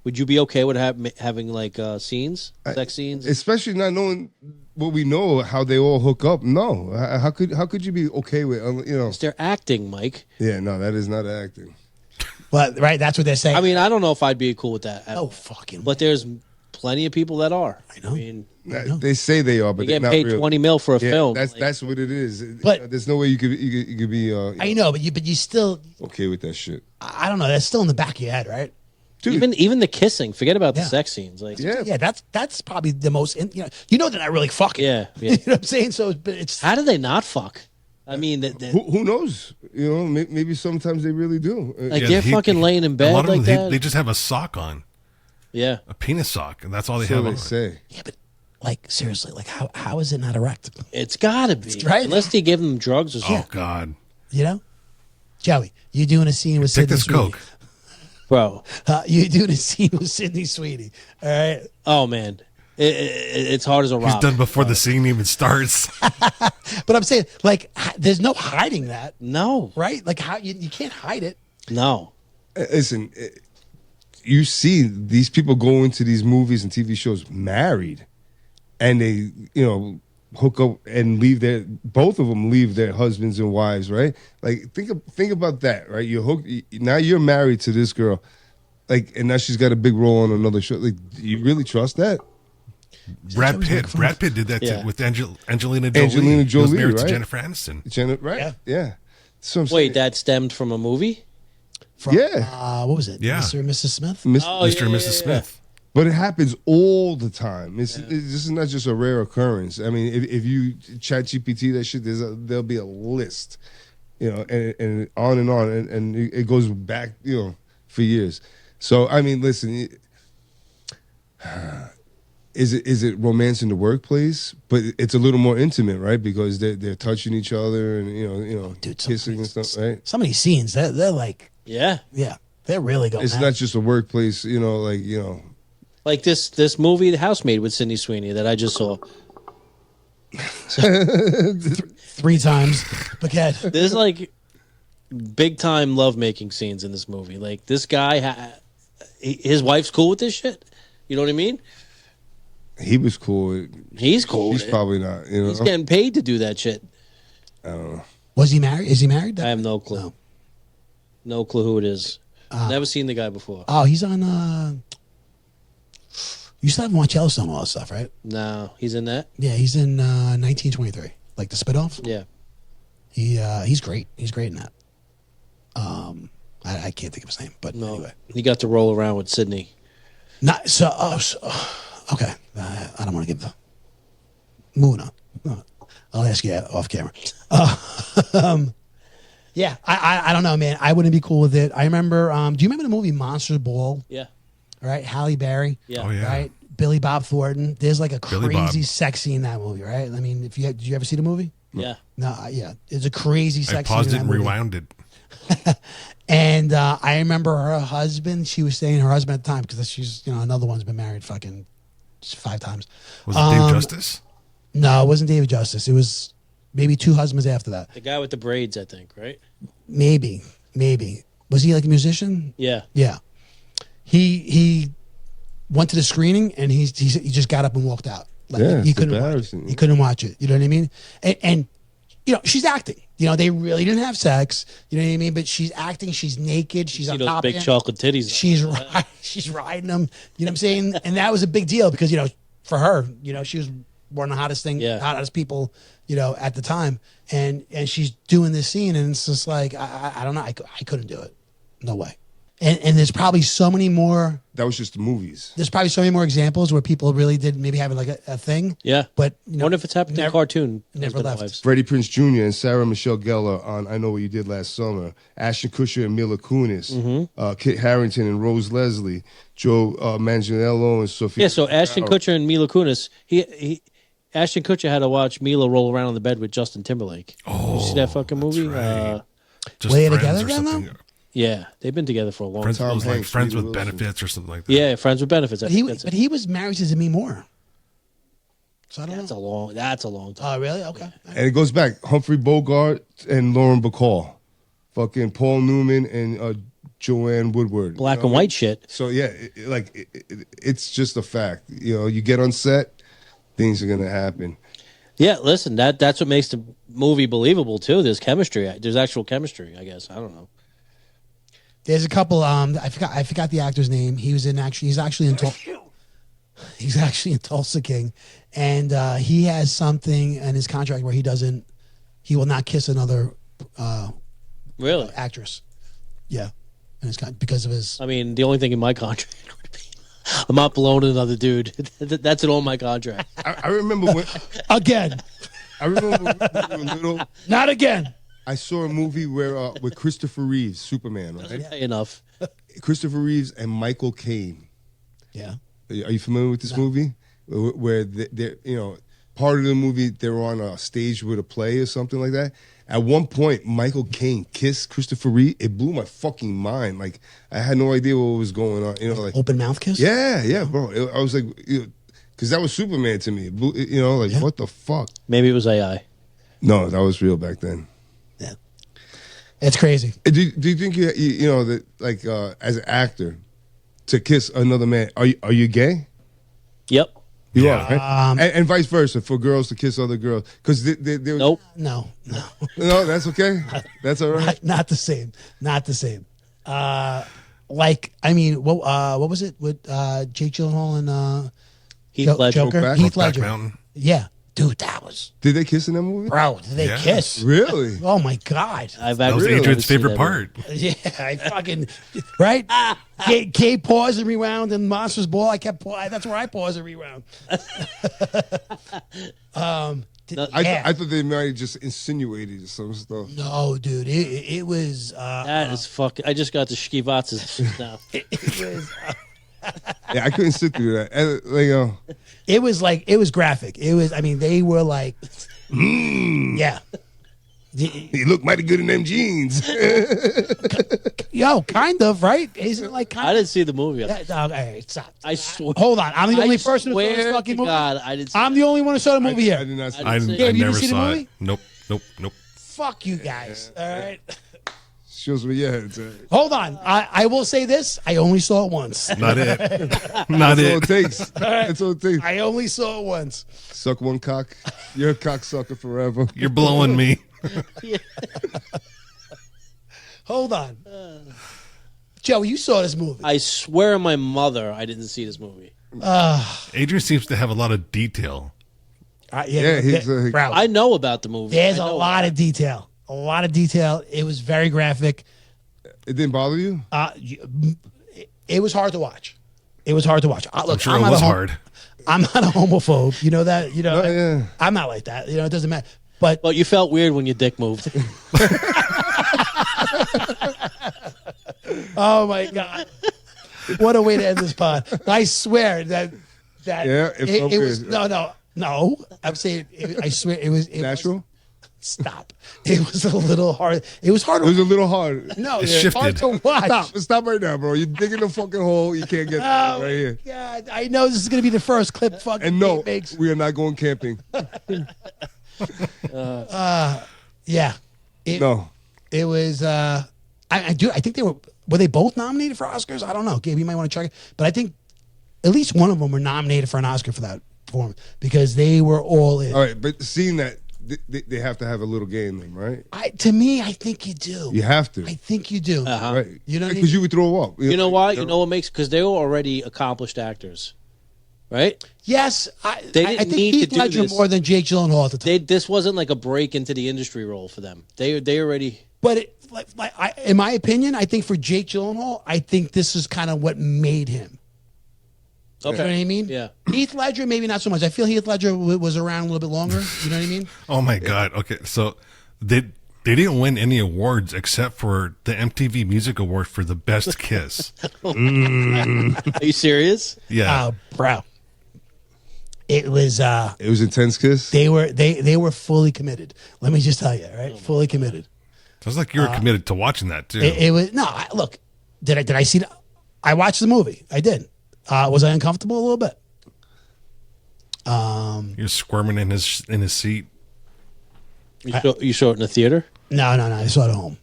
would you be okay with having like scenes, sex scenes? Especially not knowing what we know, how they all hook up. No, how could you be okay with They're acting, Mike. Yeah, no, that is not acting. But right, that's what they're saying. I mean, I don't know if I'd be cool with that. oh fucking. But there's plenty of people that are. I know. I mean, They say they are, but they they're get not paid real. 20 mil for a film. That's what it is. But- there's no way you could be. I know, but you still. Okay with that shit, I don't know. That's still in the back of your head, right? dude. Even the kissing. Forget about the Yeah. sex scenes. Like, Yeah. That's probably the most. You know they're not really fucking. Yeah, you yeah. know what I'm saying? So but it's. How do they not fuck? I mean, Who knows? Maybe sometimes they really do. like Yeah, they're he- fucking laying in a bed lot of like them, that. they just have a sock on, Yeah. a penis sock, and that's all they so have they on. say. Yeah, but like seriously, like how is it not erect? It's gotta be. right. Unless they give them drugs or something. Oh God! You know, Joey, you doing a scene with Take Sydney this Sweeney. coke. Bro. You doing a scene with Sydney Sweeney. All right. Oh, man. It's hard as a rock. He's done before the scene even starts. But I'm saying, like, there's no hiding that, No. right? Like, how you can't hide it. No. Listen, you see these people go into these movies and TV shows married, and they hook up and both of them leave their husbands and wives, right? Like think about that, right? Now you're married to this girl, like, and now she's got a big role on another show. Like, do you really trust that? Brad Pitt did that Yeah. with Angelina Jolie. Angelina He was Jolie, married to right? Jennifer Aniston. Right? Yeah. So I'm Wait, saying, that stemmed from a movie? From, Yeah. what was it? Yeah. Mr. and Mrs. Smith? Oh, Mr. yeah, and Mrs. yeah, Smith. But it happens all the time. This is not just a rare occurrence. I mean, if you chat GPT that shit, there'll be a list, and on, and it goes back, for years. So I mean, listen, is it romance in the workplace? But it's a little more intimate, right? Because they're touching each other and Dude, kissing and stuff, right? Some of these scenes, they're like, Yeah. yeah, they're really going. It's not just a workplace, Like this movie, The Housemaid with Sydney Sweeney that I just saw. 3 times. But There's like big time lovemaking scenes in this movie. Like this guy, his wife's cool with this shit. You know what I mean? He was cool. He's cool. He's with it. probably not. He's getting paid to do that shit. was he married? Is he married? I have no clue. No clue who it is. Never seen the guy before. Oh, he's on. You still haven't watched Yellowstone, all that stuff, right? No, he's in that. Yeah, he's in 1923, like the spinoff. Yeah. He's great. He's great in that. I can't think of his name, but No, anyway. he got to roll around with Sydney. Not so. Okay. I don't want to give the. Moving on. No, I'll ask you off camera. Yeah, I don't know, man. I wouldn't be cool with it. I remember. Do you remember the movie Monsters Ball? Yeah. Right, Halle Berry. Yeah. Oh yeah. Right, Billy Bob Thornton. There's like a Billy Bob. crazy sex scene in that movie, right? I mean, did you ever see the movie? Yeah. No, yeah, it's a crazy I sex scene. paused in it that and movie. rewound it. And I remember her husband. She was saying her husband at the time because she's another one's been married fucking 5 times. Was it Dave Justice? No, it wasn't David Justice. It was maybe 2 husbands after that. The guy with the braids, I think, right? Maybe. Was he like a musician? Yeah. Yeah. He went to the screening and he just got up and walked out. Like, Yeah, he it's couldn't watch it. embarrassing. He couldn't watch it. You know what I mean? And she's acting. They really didn't have sex. You know what I mean? But she's acting. She's naked. She's See on those top big of him. chocolate titties. She's riding them. You know what I'm saying? And that was a big deal because for her, she was one of the hottest hottest people, at the time. And she's doing this scene, and it's just like I don't know. I couldn't do it. No way. And there's probably so many more. That was just the movies. There's probably so many more examples where people really did maybe have like a thing. Yeah. But Wonder if it's happened in a cartoon. never Husband and left. Wives. Freddie Prinze Jr. and Sarah Michelle Gellar on I Know What You Did Last Summer. Ashton Kutcher and Mila Kunis. Kit Harington and Rose Leslie. Joe Manganiello and Sophia. Yeah, so Ashton Kutcher and Mila Kunis, Ashton Kutcher had to watch Mila roll around on the bed with Justin Timberlake. Oh, you see that fucking movie? right. Just Were they Friends together or then, something. though? Yeah, they've been together for a long Friends, time. it was like Hanks, Friends Rita with Wilson. Benefits or something like that. Yeah, Friends with Benefits. I think that's But it. he was married to Demi Moore. So I don't know. That's a long time. Oh, really? Okay. And it goes back. Humphrey Bogart and Lauren Bacall. Fucking Paul Newman and Joanne Woodward. Black and white shit. So yeah, it's just a fact. You get on set, things are gonna happen. Yeah, listen, that's what makes the movie believable too. There's chemistry. There's actual chemistry, I guess. I don't know. There's a couple. I forgot the actor's name. He's actually in Tulsa King, and he has something in his contract where he will not kiss another Really? actress. Yeah, and because of his. I mean, the only thing in my contract would be I'm not blowing another dude. That's it on my contract. I remember when Again. I remember when we were little. Not again. I saw a movie where with Christopher Reeves, Superman, right? Yeah, enough. Christopher Reeves and Michael Caine. Yeah. Are you familiar with this movie? Where they're, part of the movie they're on a stage with a play or something like that. At one point, Michael Caine kissed Christopher Reeve. It blew my fucking mind. Like, I had no idea what was going on. Like Open mouth kiss? yeah, bro. I was like, because that was Superman to me. What the fuck? Maybe it was AI. No, that was real back then. Yeah. It's crazy. Do you think that like as an actor to kiss another man, are you gay? Yep. You are, right? And vice versa for girls to kiss other girls because Nope. No. No, that's okay. That's all right. Not the same. Not the same. What was it with Jake Gyllenhaal and Heath Ledger. Joker? Brokeback Heath Ledger. Mountain. Yeah. Dude, that was... Did they kiss in that movie? Bro, did they Yeah. kiss? Really? Oh, my God. That was Adrian's favorite part. Yeah, I fucking... Right? K pause and rewound and Monsters Ball. That's where I pause and rewound. I thought they might have just insinuated some stuff. No, dude. It was... That is fucking... I just got the Shkivatsas now. it was... Yeah, I couldn't sit through that. It was graphic. They were like, yeah. He looked mighty good in them jeans. Yo, kind of, right? Isn't it like kind I of? didn't see the movie. All right, stop. I swear. Hold on. I'm the only I person who saw this swear fucking to movie. God, I didn't see I'm the only one who saw the movie I here. did not see I didn't see it. Gabe, you never didn't see the saw movie? it. Nope. Fuck you guys. All right. Shows me, yeah. Hold on. I will say this. I only saw it once. Not it. Not That's all it. it takes. That's all it takes. I only saw it once. Suck one cock. You're a cocksucker forever. You're blowing me. Hold on. Joe, you saw this movie. I swear on my mother, I didn't see this movie. Adrian seems to have a lot of detail. Yeah, he's bro, I know about the movie. there's I a know lot about of detail. A lot of detail. It was very graphic. It didn't bother you? It was hard to watch. It was hard to watch. Look, I'm sure it not was a hard. I'm not a homophobe. You know that. You know. Oh, yeah. I'm not like that. It doesn't matter. But But you felt weird when your dick moved. oh my god, what a way to end this pod! I swear that Yeah, it was okay. no. I'm saying I swear it was Natural? Stop. It was a little hard. It was hard. It was a little hard. No, It it's hard shifted. to watch. Stop right now, bro. You're digging the fucking hole. You can't get Oh right here. God, I know this is gonna be the first clip. Fucking And no, Nate makes. we are not going camping. Yeah. No. It was. I think they were they both nominated for Oscars? I don't know. Gabe, you might want to check it. But I think at least one of them were nominated for an Oscar for that performance because they were all in. All right, but seeing that, they have to have a little game then, right? To me, I think you do. You have to. I think you do. Uh-huh. Right. You know what I Because mean? you would throw up. You know why? You know what makes... Because they were already accomplished actors. Right? Yes, They I didn't think need Heath to do Ledger this. more than Jake Gyllenhaal at the time. This wasn't like a break into the industry role for them. They already... But in my opinion, I think for Jake Gyllenhaal, I think this is kind of what made him. Okay. You know what I mean? Yeah. Heath Ledger, maybe not so much. I feel Heath Ledger was around a little bit longer. You know what I mean? Oh my God. Okay. So they didn't win any awards except for the MTV Music Award for the best kiss. Are you serious? Yeah. Bro. It was intense kiss? they were fully committed. Let me just tell you, right? Fully committed. Sounds like you were committed to watching that too. It was look, did I see I watched the movie. I did. Was I uncomfortable a little bit? You're squirming in his seat. You saw it in the theater? No. I saw it at home.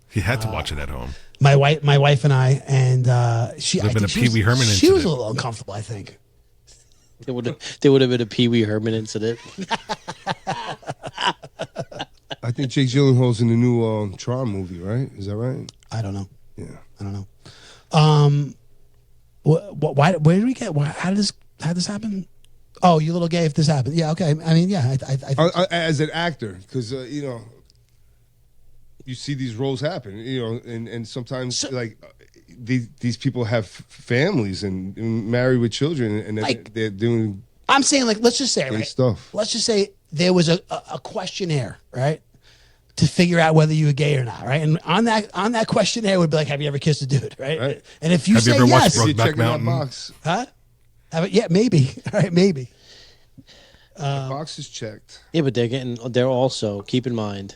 He had to watch it at home. My wife and I, and she. There's I been think a Pee Wee Herman She was incident. a little uncomfortable. I think. There would have been a Pee Wee Herman incident. I think Jake Gyllenhaal's in the new Tron movie, right? Is that right? I don't know. Yeah. I don't know. Why? Where did we get? How did this happen? Oh, you little gay. If this happened, yeah, okay. I mean, yeah. I think so. As an actor, because you know, you see these roles happen, you know, and sometimes these people have families and married with children, and they're doing. I'm saying, like, let's just say, right? Stuff. Let's just say there was a questionnaire, right, to figure out whether you were gay or not, right? And on that questionnaire would be like, have you ever kissed a dude, right? And if you have say you ever yes, watched Brokeback checking that Mountain? box. huh? Yeah, maybe. All right, maybe. The box is checked. Yeah, but they're also, keep in mind,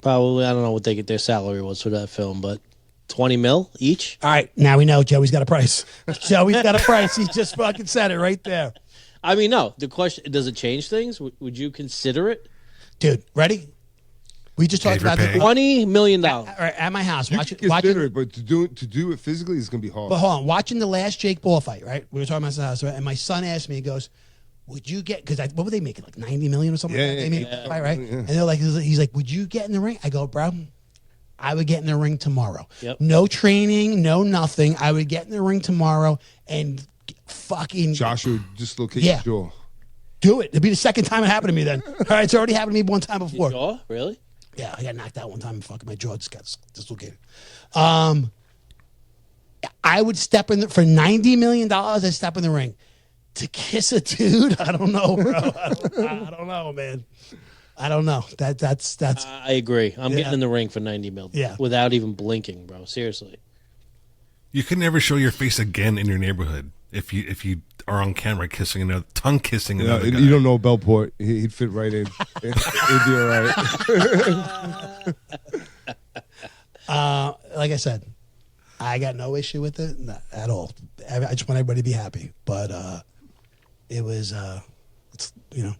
probably, I don't know what their salary was for that film, but 20 mil each? All right, now we know Joey's got a price. Joey's got a price. He just fucking said it right there. I mean, no, the question, does it change things? Would you consider it? Dude, ready? We just talked about the $20 million. All right, at my house. You can consider it, but to do it physically is gonna be hard. But hold on, watching the last Jake Paul fight, right? We were talking about the house, right? And my son asked me, he goes, "Would you get?" Because what were they making, like 90 million or something? Yeah, like that? They made yeah. a fight, right? Yeah. And they're like, he's like, "Would you get in the ring?" I go, "Bro, I would get in the ring tomorrow. Yep. No training, no nothing. I would get in the ring tomorrow and fucking Joshua dislocate your jaw. do it. It'd be the second time it happened to me. Then, all right, it's already happened to me one time before. Jaw? Really? Yeah, I got knocked out one time and fucking my jaw just got dislocated. I would step in for $90 million. I'd step in the ring to kiss a dude. I don't know, bro. I don't know, man. I don't know. That's. I agree. I'm getting in the ring for 90 mil. Yeah. Without even blinking, bro. Seriously. You can never show your face again in your neighborhood if you are on camera kissing tongue kissing another guy. You don't know Bellport. He'd fit right in. He'd be all right. Like I said, I got no issue with it, not at all. I just want everybody to be happy. But it was, you know,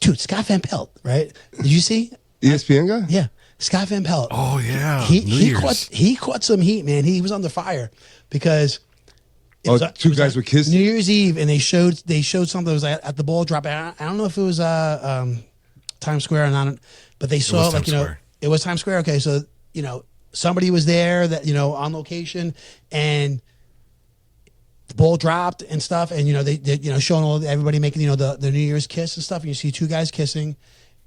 dude, Scott Van Pelt, right? Did you see? ESPN guy? Yeah, Scott Van Pelt. Oh yeah, he caught some heat, man. He was under fire because two guys were kissing? New Year's Eve, and they showed something that was at the ball drop. I don't know if it was Times Square or not, but they saw like it was Times Square. Okay, so somebody was there that on location, and the ball dropped and stuff, and they showing everybody making the New Year's kiss and stuff. And you see two guys kissing,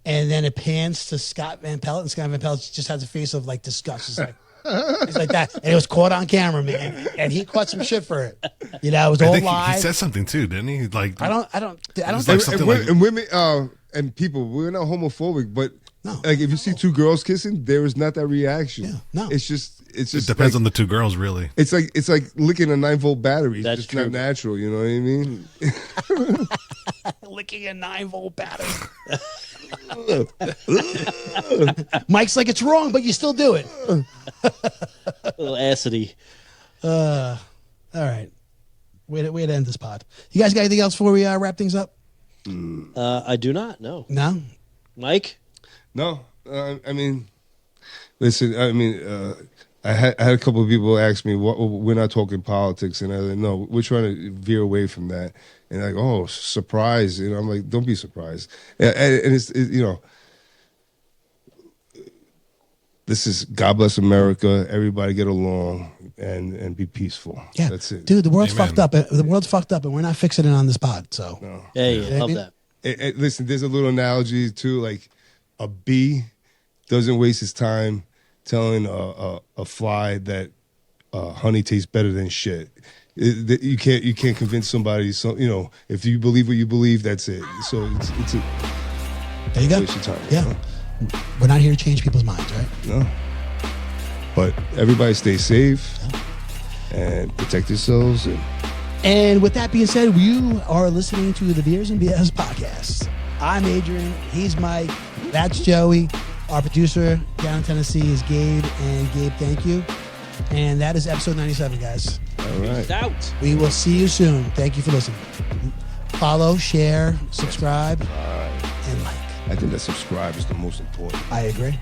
and then it pans to Scott Van Pelt, and Scott Van Pelt just has a face of like disgust. It's like. He's like that, and it was caught on camera, man, and he caught some shit for it. It was all live. He said something too, didn't he? Like I don't. And women and people, we're not homophobic, but no, like if you see two girls kissing, there is not that reaction. Yeah, no, it's just it depends on the two girls, really. It's like licking a 9-volt battery. It's That's just true. not natural. You know what I mean? Licking a 9-volt battery. Mike's like, it's wrong, but you still do it. A little acidy. All right. Way to end this pod. You guys got anything else before we wrap things up? I do not. No. No? Mike? No. I mean, listen. I mean, I had a couple of people ask me, we're not talking politics, and I said, no, we're trying to veer away from that. And like, oh, surprise! I'm like, don't be surprised. And it's this is God bless America. Everybody get along and be peaceful. Yeah, that's it, dude. The world's Amen. fucked up. The world's fucked up, and we're not fixing it on this pod. So, No. Hey, I love that. Listen, there's a little analogy too. Like a bee doesn't waste his time telling a fly that honey tastes better than shit. You can't convince somebody. So if you believe what you believe, that's it. So it's a there you go. waste of time. Yeah, we're not here to change people's minds, right? No. But everybody stay safe and protect yourselves. And with that being said, you are listening to the Beers and BS podcast. I'm Adrian. He's Mike. That's Joey. Our producer down in Tennessee is Gabe. And Gabe, thank you. And that is episode 97, guys. All right. Peace out. We will see you soon. Thank you for listening. Follow, share, subscribe, and like. I think that subscribe is the most important. I agree.